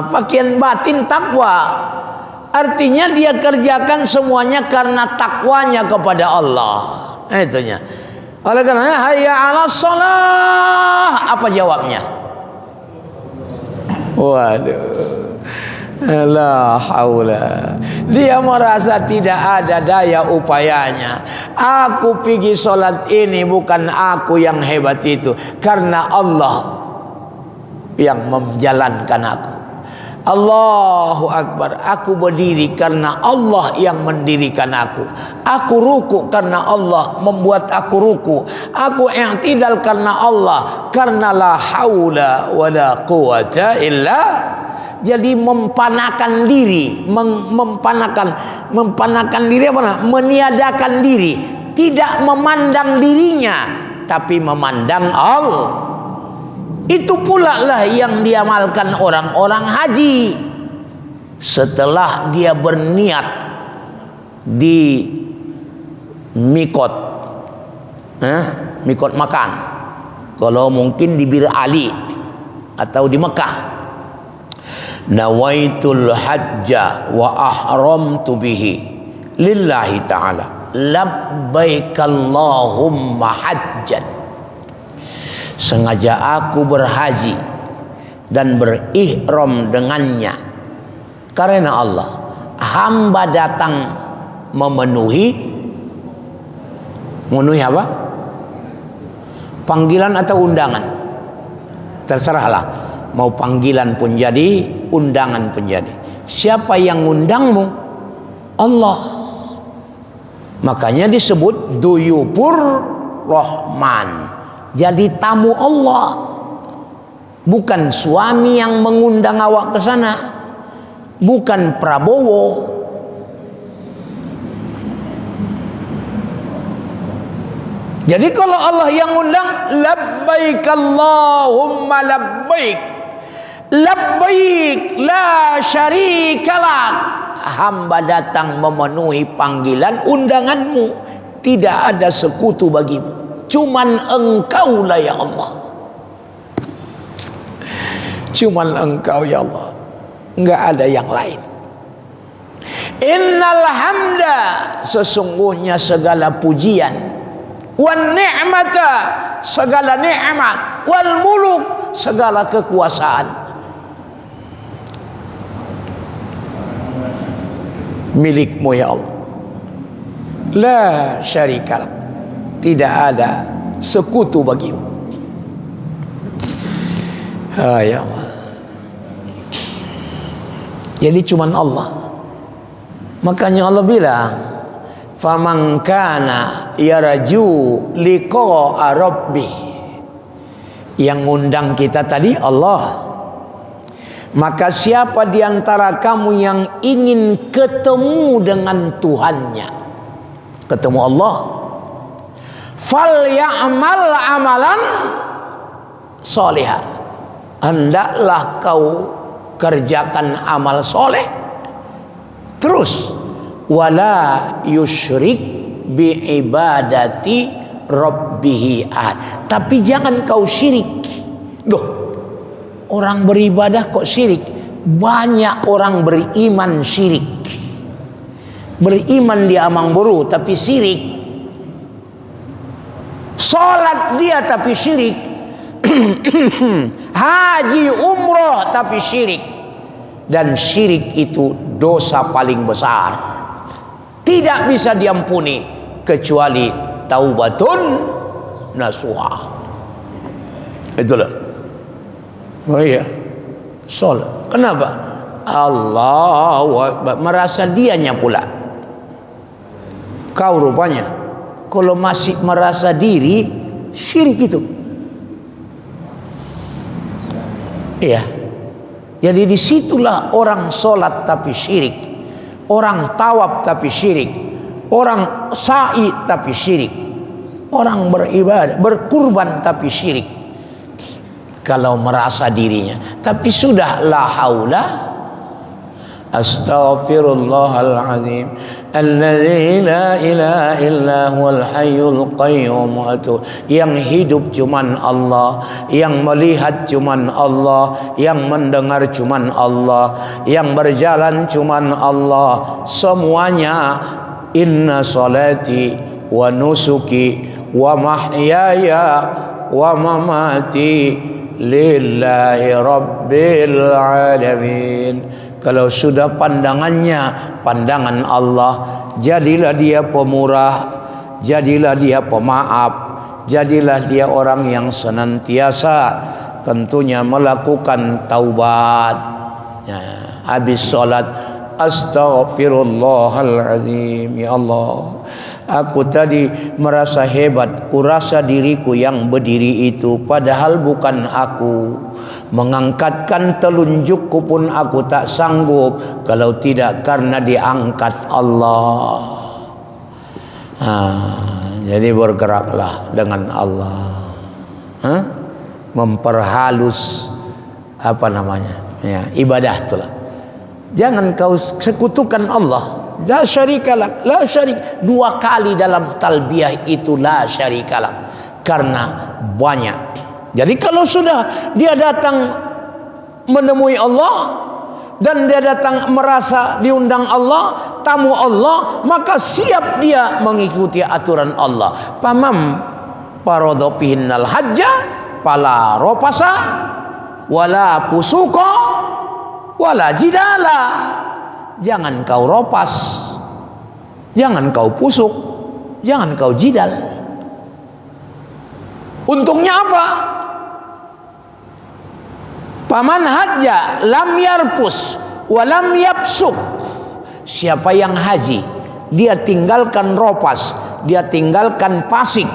Pakaian batin takwa artinya dia kerjakan semuanya karena takwanya kepada Allah. Itunya. Oleh karena hayya 'alas shalah, apa jawabnya? Waduh, la haula. Dia merasa tidak ada daya upayanya. Aku pergi sholat ini bukan aku yang hebat itu, karena Allah yang menjalankan aku. Allahu Akbar. Aku berdiri karena Allah yang mendirikan aku. Aku ruku karena Allah membuat aku ruku. Aku i'tidal karena Allah. Karena la haula wa la quwata illa. Jadi mempanakan diri, mempanakan diri apa? Meniadakan diri, tidak memandang dirinya, tapi memandang Allah. Itu pula lah yang diamalkan orang-orang haji. Setelah dia berniat di mikot, mikot makan, kalau mungkin di Bir Ali atau di Mekah, nawaitul hajja wa ahramtu bihi lillahi ta'ala labbaik Allahumma hajjan. Sengaja aku berhaji dan berihram dengannya karena Allah. Hamba datang memenuhi apa? Panggilan atau undangan? Terserahlah. Mau panggilan pun jadi, undangan pun jadi. Siapa yang undangmu? Allah. Makanya disebut duyupur rahman. Jadi tamu Allah, bukan suami yang mengundang awak ke sana, bukan Prabowo. Jadi kalau Allah yang undang, labbaik Allahumma labbaik, labbaik la syarikalak. Hamba datang memenuhi panggilan undanganmu, tidak ada sekutu bagimu. Cuman engkau lah ya Allah. Cuman engkau ya Allah, enggak ada yang lain. Innal hamda, sesungguhnya segala pujian, wan ni'mata, segala nikmat, wal muluk, segala kekuasaan, milikmu ya Allah. La syarikalak, tidak ada sekutu bagimu. Ya Allah. Jadi cuman Allah. Makanya Allah bilang, faman kana yarju liqa'a rabbih. Yang ngundang kita tadi Allah. Maka siapa di antara kamu yang ingin ketemu dengan Tuhannya, ketemu Allah, falyamal amalan solihah, hendaklah kau kerjakan amal soleh. Terus wala yusyrik bi ibadati rabbih ahad, tapi jangan kau syirik. Duh, orang beribadah kok syirik? Banyak orang beriman syirik. Beriman dia amang buru tapi syirik. Salat dia tapi syirik. Haji umroh tapi syirik. Dan syirik itu dosa paling besar, tidak bisa diampuni kecuali taubatun nasuha. Itulah. Oh iya, salat. Kenapa? Allahu Akbar, merasa dianya pula. Kau rupanya kalau masih merasa diri, syirik itu. Iya. Jadi disitulah orang sholat tapi syirik, orang tawaf tapi syirik, orang sa'i tapi syirik, orang beribadah, berkurban tapi syirik. Kalau merasa dirinya, tapi sudah la haula, astaghfirullahalazim, alladzi la ilaha illa huwal hayyul qayyum. Yang hidup cuman Allah, yang melihat cuman Allah, yang mendengar cuman Allah, yang berjalan cuman Allah. Semuanya inna salati wa nusuki wa mahyaya wa mamati lillahi rabbil alamin. Kalau sudah pandangannya pandangan Allah, jadilah dia pemurah, jadilah dia pemaaf, jadilah dia orang yang senantiasa tentunya melakukan taubat. Ya, habis sholat, astaghfirullahaladzim, ya Allah, aku tadi merasa hebat, kurasa diriku yang berdiri itu, padahal bukan aku. Mengangkatkan telunjukku pun aku tak sanggup, kalau tidak karena diangkat Allah. Jadi bergeraklah dengan Allah, memperhalus apa namanya, ya, ibadah itulah. Jangan kau sekutukan Allah. La syarikalah, la syarik. Dua kali dalam talbiyah itu la syarikalah, karena banyak. Jadi kalau sudah dia datang menemui Allah dan dia datang merasa diundang Allah, tamu Allah, maka siap dia mengikuti aturan Allah. Pamam parodopihinnal hajja pala ropasa wala pusuko wala jidala. Jangan kau ropas, jangan kau pusuk, jangan kau jidal. Untungnya apa? Paman hajja lam yarpus wa lam yapsuk. Siapa yang haji, dia tinggalkan ropas, dia tinggalkan fasik.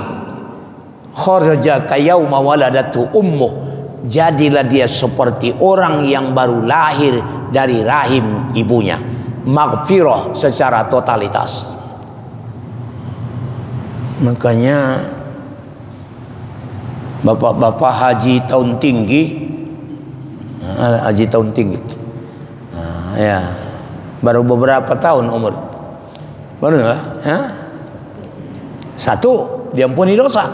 Kharaja kayauma waladatu ummuh. Jadilah dia seperti orang yang baru lahir dari rahim ibunya. Maghfirah secara totalitas. Makanya bapak-bapak haji tahun tinggi, haji tahun tinggi, ya, baru beberapa tahun umur, baru ya, satu, diampuni dosa.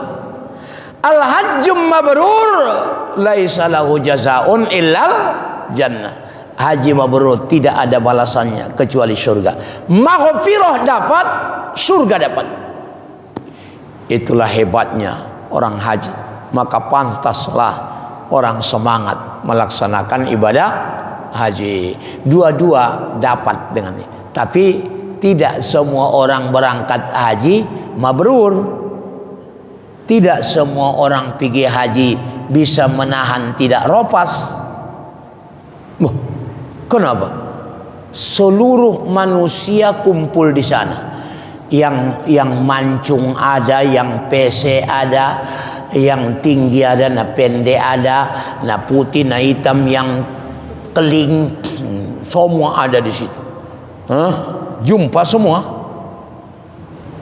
Al-hajjum mabrur laisa lahu jazaun illal jannah. Haji mabrur tidak ada balasannya kecuali surga. Maghfirah dapat, surga dapat. Itulah hebatnya orang haji. Maka pantaslah orang semangat melaksanakan ibadah haji. Dua-dua dapat dengan ini. Tapi tidak semua orang berangkat haji mabrur. Tidak semua orang pergi haji bisa menahan tidak ropas. Kenapa? Seluruh manusia kumpul di sana. Yang mancung ada, yang PC ada, yang tinggi ada, na pendek ada, na putih, na hitam, yang keling, semua ada di situ. Jumpa semua.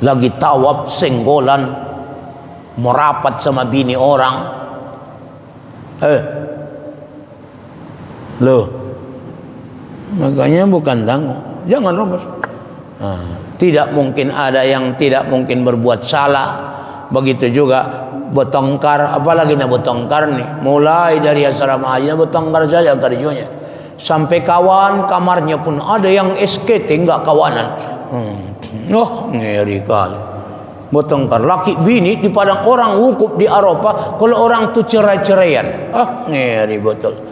Lagi tawaf senggolan, merapat sama bini orang. Loh, makanya bukan tanggung, jangan rombos. Tidak mungkin ada yang tidak mungkin berbuat salah. Begitu juga bertengkar, apalagi nak bertengkar nih. Mulai dari asrama haji bertengkar saja kerjanya. Sampai kawan kamarnya pun ada yang SKT enggak kawanan. Ngeri kali. Bertengkar laki bini di padang orang, wukuf di Arafah, kalau orang tu cerai-ceraian. Ngeri betul.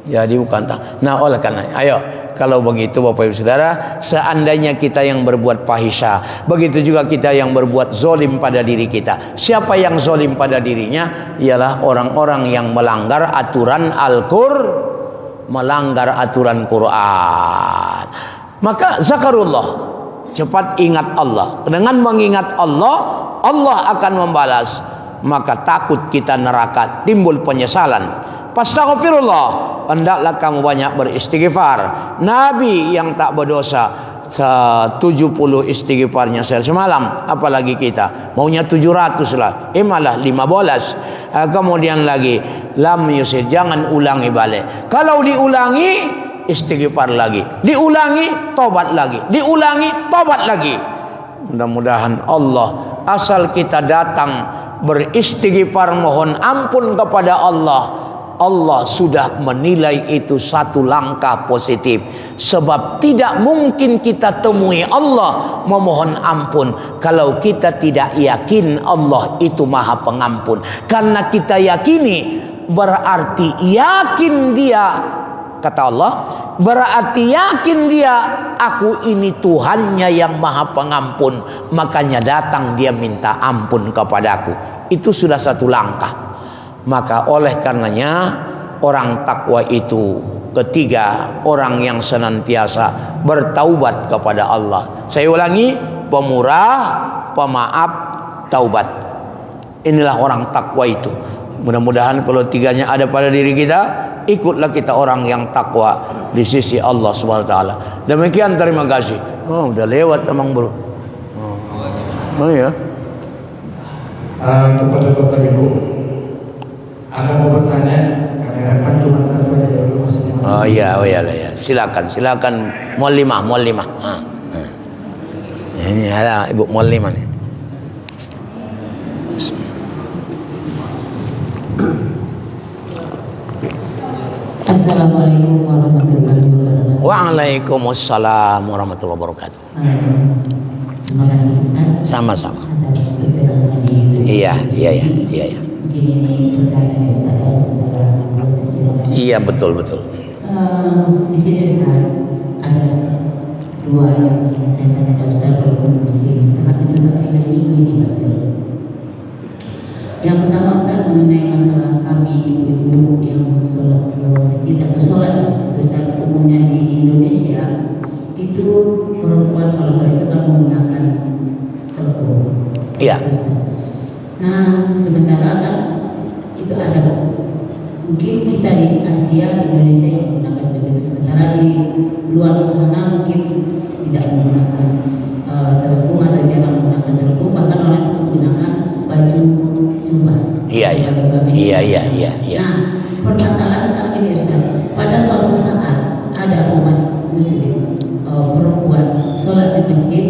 Jadi bukan tak. Nah, oleh karena ayo, kalau begitu Bapak Ibu Saudara, seandainya kita yang berbuat fahisha, begitu juga kita yang berbuat zolim pada diri kita. Siapa yang zolim pada dirinya? Ialah orang-orang yang melanggar aturan melanggar aturan Quran. Maka zakarullah, cepat ingat Allah. Dengan mengingat Allah, Allah akan membalas. Maka takut kita neraka, timbul penyesalan. Fastaghfirullah, hendaklah kamu banyak beristighfar. Nabi yang tak berdosa 70 istighfarnya semalam, apalagi kita maunya 700 lah, malah 15. Kemudian lagi lam yusir, jangan ulangi balik. Kalau diulangi istighfar lagi, diulangi tobat lagi, diulangi tobat lagi. Mudah-mudahan Allah, asal kita datang beristighfar mohon ampun kepada Allah, Allah sudah menilai itu satu langkah positif. Sebab tidak mungkin kita temui Allah memohon ampun kalau kita tidak yakin Allah itu maha pengampun. Karena kita yakini, berarti yakin dia, kata Allah, berarti yakin dia, aku ini Tuhannya yang maha pengampun, makanya datang dia minta ampun kepadaku. Itu sudah satu langkah. Maka oleh karenanya orang takwa itu, ketiga, orang yang senantiasa bertaubat kepada Allah. Saya ulangi, pemurah, pemaaf, taubat. Inilah orang takwa itu. Mudah-mudahan kalau tiganya ada pada diri kita, ikutlah kita orang yang takwa di sisi Allah Subhanahu wa taala. Demikian, terima kasih. Udah lewat emang, Bro. Ya. Kepada Bapak Ibu, Anda mau bertanya? Kami harapkan cuma satu aja dulu. Oh iya. Silakan. Muallimah. Ini ada Ibu Muallimah nih. Assalamualaikum warahmatullahi wabarakatuh. Waalaikumsalam warahmatullahi wabarakatuh. Terima kasih Ustaz. Sama-sama. Atas pencerahan ini. Iya. Mungkin ini bertanya Ustaz setelah sejarah. Iya, betul. Di sini Ustaz ada dua yang ingin saya tanya ke Ustaz, walaupun masih setengah 7 tapi hari Minggu ini betul. Yang pertama Ustaz mengenai masalah kami ibu-ibu yang sholat ke masjid atau sholat itu Ustaz, umumnya di Indonesia itu perempuan kalau sholat itu kan menggunakan telko. Iya. Nah, sementara kan itu ada mungkin kita di Asia, Indonesia yang menggunakan seperti itu, sementara di luar sana mungkin tidak menggunakan telkom atau jarang menggunakan telkom, bahkan orang itu menggunakan baju jubah. Iya. Nah, permasalahan sekarang ini Ustaz, pada suatu saat ada umat muslim perempuan sholat di masjid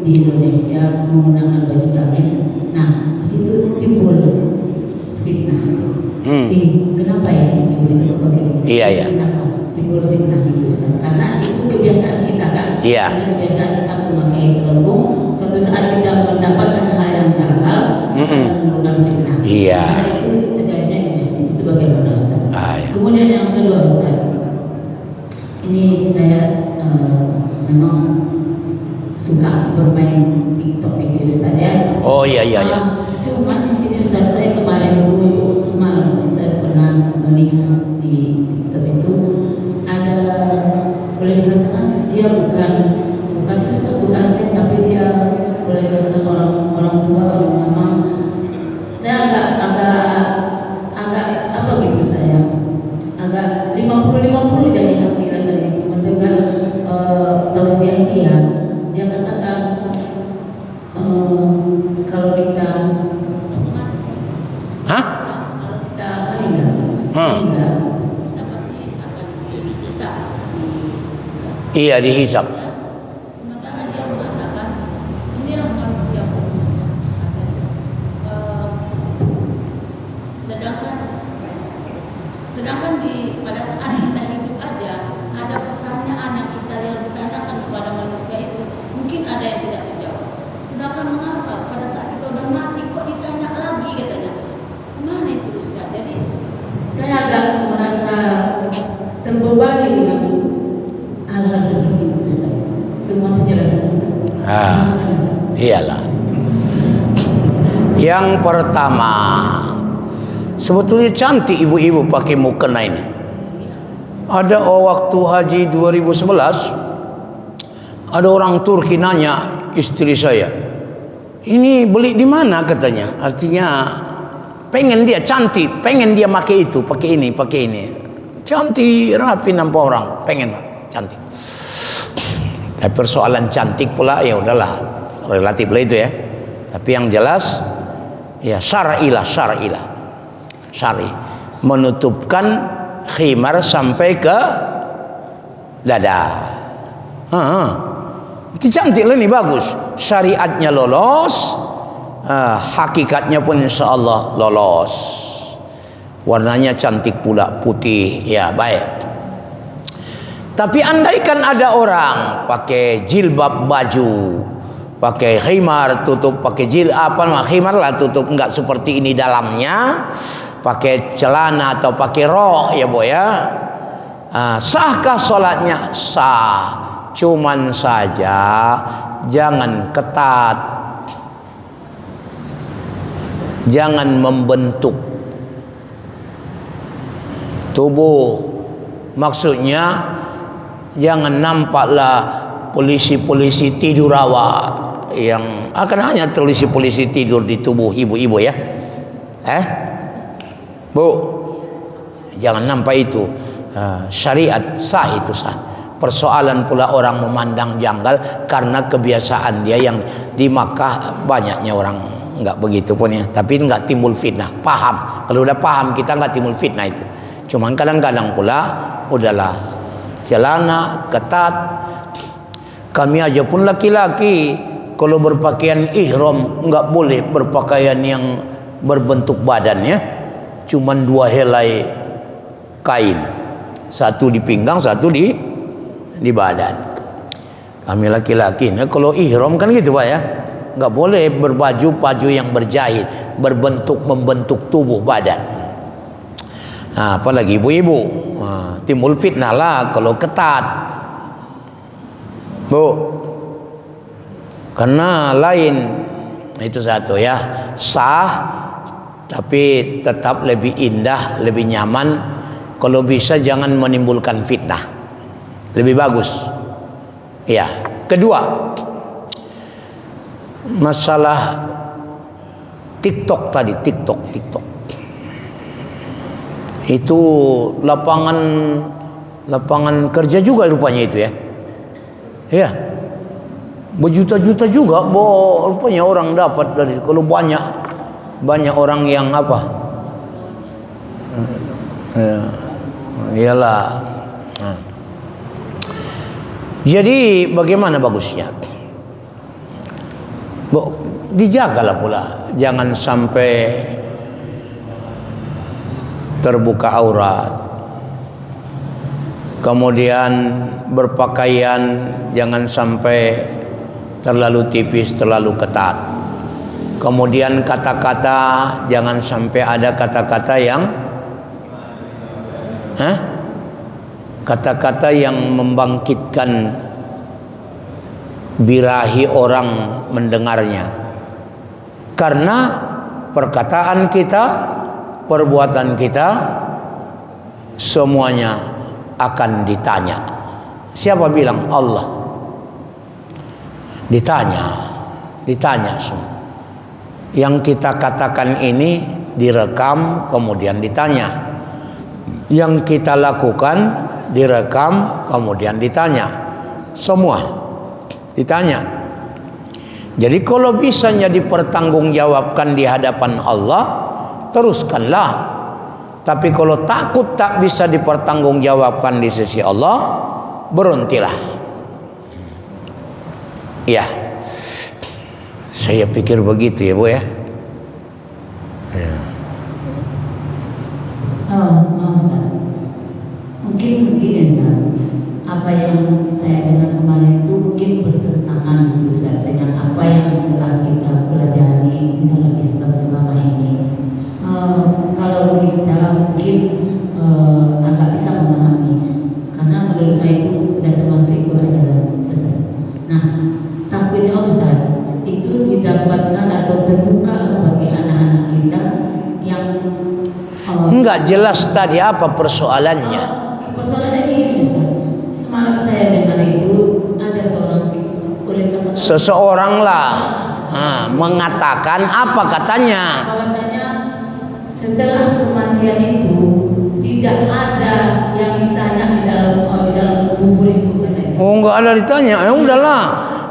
di Indonesia menggunakan baju gamis. Nah, di situ timbul fitnah. Kenapa ya ibu itu kepakai? Iya. Kenapa timbul fitnah itu Ustaz? Karena itu kebiasaan kita kan. Iya. Kebiasaan kita memakai telungkup. Suatu saat kita mendapatkan hal yang janggal, menimbulkan fitnah. Iya. Karena itu terjadinya di masjid. Itu bagaimana Ustaz? Iya. Kemudian yang kedua Ustaz, ini saya memang suka bermain TikTok itu Ustaz ya. Oh iya. Cuma di sini Ustaz kalau kita Hah? kalau kita meninggal kita pasti akan dihisab Iya, dihisab. sementara dia mengatakan inilah manusia sedangkan pada saat kita hidup aja ada pertanyaan yang kita yang ditanyakan kepada manusia itu mungkin ada yang tidak terjawab. Sedangkan mengapa pada saat kita udah mati kok ditanya lagi katanya? Mana itu Ustaz? Jadi saya agak merasa terbebani dengan hal seperti itu Ustaz. Itu mohon penjelasan Ustaz. Iyalah. Yang pertama, sebetulnya cantik ibu-ibu pakai mukena ini. Ada waktu haji 2011, ada orang Turki nanya istri saya, ini beli di mana katanya? Artinya pengen dia cantik, pengen dia pakai itu, pakai ini, cantik, rapi nampak orang, pengen cantik. Tapi persoalan cantik pula ya udahlah, relatif lah itu ya. Tapi yang jelas ya syar'i menutupkan khimar sampai ke dada. Itu cantik lah, ini bagus, syariatnya lolos, hakikatnya pun insyaallah lolos, warnanya cantik pula, putih, ya baik. Tapi andaikan ada orang pakai jilbab baju, pakai khimar tutup, pakai khimar lah tutup, enggak seperti ini dalamnya, pakai celana atau pakai rok ya boy ya, sahkah sholatnya? Sah, cuman saja jangan ketat, jangan membentuk tubuh. Maksudnya jangan nampaklah polisi-polisi tidur awak, yang akan hanya polisi tidur di tubuh ibu-ibu ya. Bu, jangan nampak itu. Syariat sah, itu sah. Persoalan pula orang memandang janggal karena kebiasaan dia yang di Makkah banyaknya orang enggak begitu pun ya. Tapi enggak timbul fitnah. Paham. Kalau udah paham kita enggak timbul fitnah itu. Cuman kadang-kadang pula udahlah celana ketat. Kami aja pun laki-laki kalau berpakaian ihram enggak boleh berpakaian yang berbentuk badannya, cuman 2 helai kain, satu di pinggang, satu di badan. Kami laki-laki nah, kalau ihram kan gitu Pak ya, enggak boleh berbaju yang berjahit, membentuk tubuh badan. Nah, apalagi ibu-ibu, timbul fitnah lah kalau ketat. Bu, karena lain itu satu ya, sah tapi tetap lebih indah, lebih nyaman. Kalau bisa jangan menimbulkan fitnah, lebih bagus ya. Kedua, masalah TikTok tadi, TikTok itu lapangan kerja juga rupanya itu ya. Ya, berjuta-juta juga rupanya orang dapat dari, kalau banyak orang yang apa, iyalah. Jadi bagaimana bagusnya? Dijagalah pula, jangan sampai terbuka aurat. Kemudian berpakaian jangan sampai terlalu tipis, terlalu ketat. Kemudian kata-kata jangan sampai ada kata-kata yang membangkitkan birahi orang mendengarnya. Karena perkataan kita, perbuatan kita semuanya akan ditanya. Siapa bilang? Allah. Ditanya semua. Yang kita katakan ini direkam kemudian ditanya. Yang kita lakukan direkam kemudian ditanya. Semua ditanya. Jadi kalau bisanya dipertanggungjawabkan di hadapan Allah, teruskanlah. Tapi kalau takut tak bisa dipertanggungjawabkan di sisi Allah, berhentilah. Ya, saya pikir begitu ya Bu ya. Ustaz. Mungkin begini Ustaz, apa yang saya dengar kemarin itu mungkin bertentangan gitu Ustaz dengan apa yang telah kita pelajari di dalam Islam selama ini. Kalau kita mungkin agak bisa memahami, karena menurut saya itu data masuk itu ajaran sesat. Nah, takutnya Ustaz itu didapatkan atau terbuka bagi anak-anak kita yang enggak jelas tadi apa persoalannya. Persoalannya gini Ustaz, semalam saya dengar itu ada seseorang lah mengatakan apa katanya, bahwasanya setelah kematian itu tidak ada yang ditanya di dalam kubur itu katanya. Oh, enggak ada ditanya. Ya udahlah,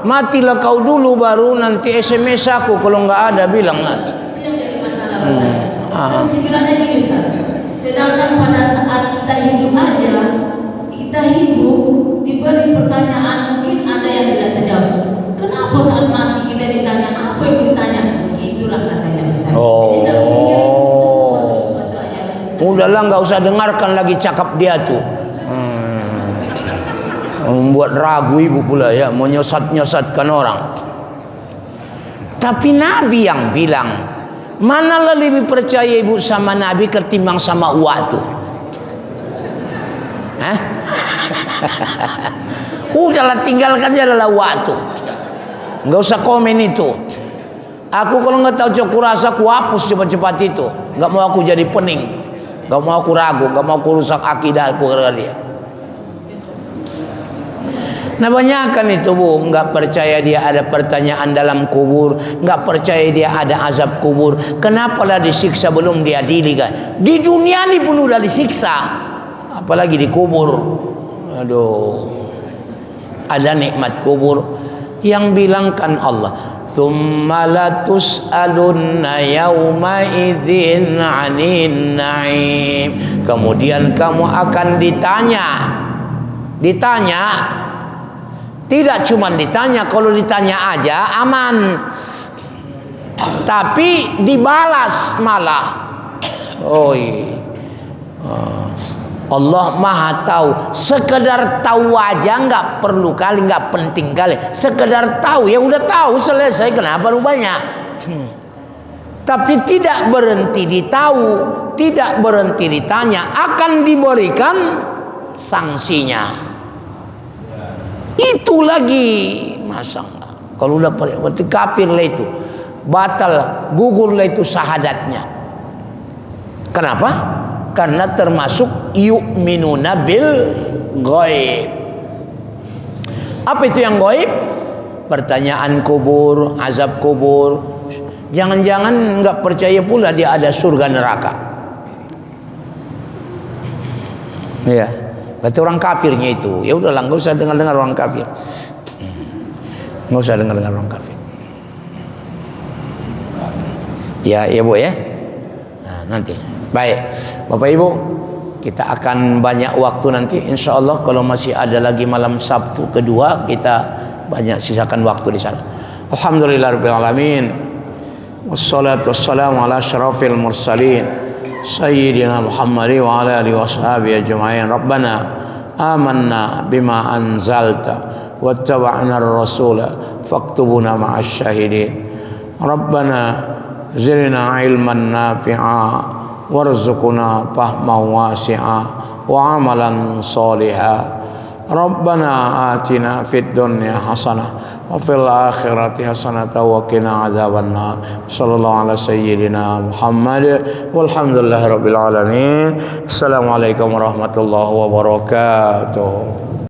matilah kau dulu baru nanti SMS aku, kalau enggak ada bilang lah. Itu yang jadi masalah Ustaz. Terus pikirannya gini Ustaz, sedangkan pada saat kita hidup aja, kita hidup diberi pertanyaan, mungkin ada yang tidak terjawab. Kenapa saat mati kita ditanya, apa yang ditanya? Begitulah katanya Ustaz. Jadi saya pikir itu suatu ajaran sesat. Udahlah, nggak usah dengarkan lagi cakap dia tuh. Membuat ragu ibu pula ya, menyesat-nyesatkan orang. Tapi Nabi yang bilang, manalah lebih percaya ibu sama Nabi ketimbang sama uak tuh? Hah? Udahlah, tinggalkan aja lah uak tuh. Nggak usah komen itu. Aku kalau nggak tahu cukup rasa, aku hapus cepat-cepat itu. Nggak mau aku jadi pening, nggak mau aku ragu, nggak mau aku rusak akidah aku gara-gara dia. Nah, banyakkan itu Bu, nggak percaya dia ada pertanyaan dalam kubur, nggak percaya dia ada azab kubur. Kenapa lah disiksa belum diadili kan? Di dunia ini pun udah disiksa, apalagi di kubur. Aduh, ada nikmat kubur yang bilangkan Allah, tsumma latus'alunna yauma idzin 'anin na'im. Kemudian kamu akan ditanya. Tidak cuma ditanya, kalau ditanya aja aman, tapi dibalas malah. Allah Maha tahu. Sekedar tahu aja nggak perlu kali, nggak penting kali. Sekedar tahu, ya udah tahu selesai. Kenapa rupanya? Tapi tidak berhenti ditahu, tidak berhenti ditanya, akan diberikan sanksinya. Itu lagi masalah. Kalau udah berarti kafir lah itu, batal, gugur lah itu syahadatnya. Kenapa? Karena termasuk yu'minuna bil ghaib. Apa itu yang ghaib? Pertanyaan kubur, azab kubur. Jangan-jangan nggak percaya pula dia ada surga neraka. Ya, berarti orang kafirnya itu. Ya udahlah, nggak usah dengar orang kafir. Nggak usah dengar orang kafir. Ya Bu ya. Nah, nanti. Baik, Bapak Ibu, kita akan banyak waktu nanti, insya Allah. Kalau masih ada lagi malam Sabtu kedua, kita banyak sisakan waktu di sana. Alhamdulillahirabbil alamin. Wassalatu wassalamu ala asyrafil mursalin sayyidina Muhammadin wa ala alihi washabihi ajma'in. Rabbana amanna bima anzalta wattaba'na ar-rasula faktubuna ma'asy syahidin. Rabbana zidna ilman nafi'a warzuqna fahman wasi'a wa amalan sholiha. Rabbana atina fid dunya hasanah wa fil akhirati hasanah wa qina adzabannar. Sallallahu ala sayyidina Muhammad walhamdulillahi rabbil alamin. Assalamualaikum warahmatullahi wabarakatuh.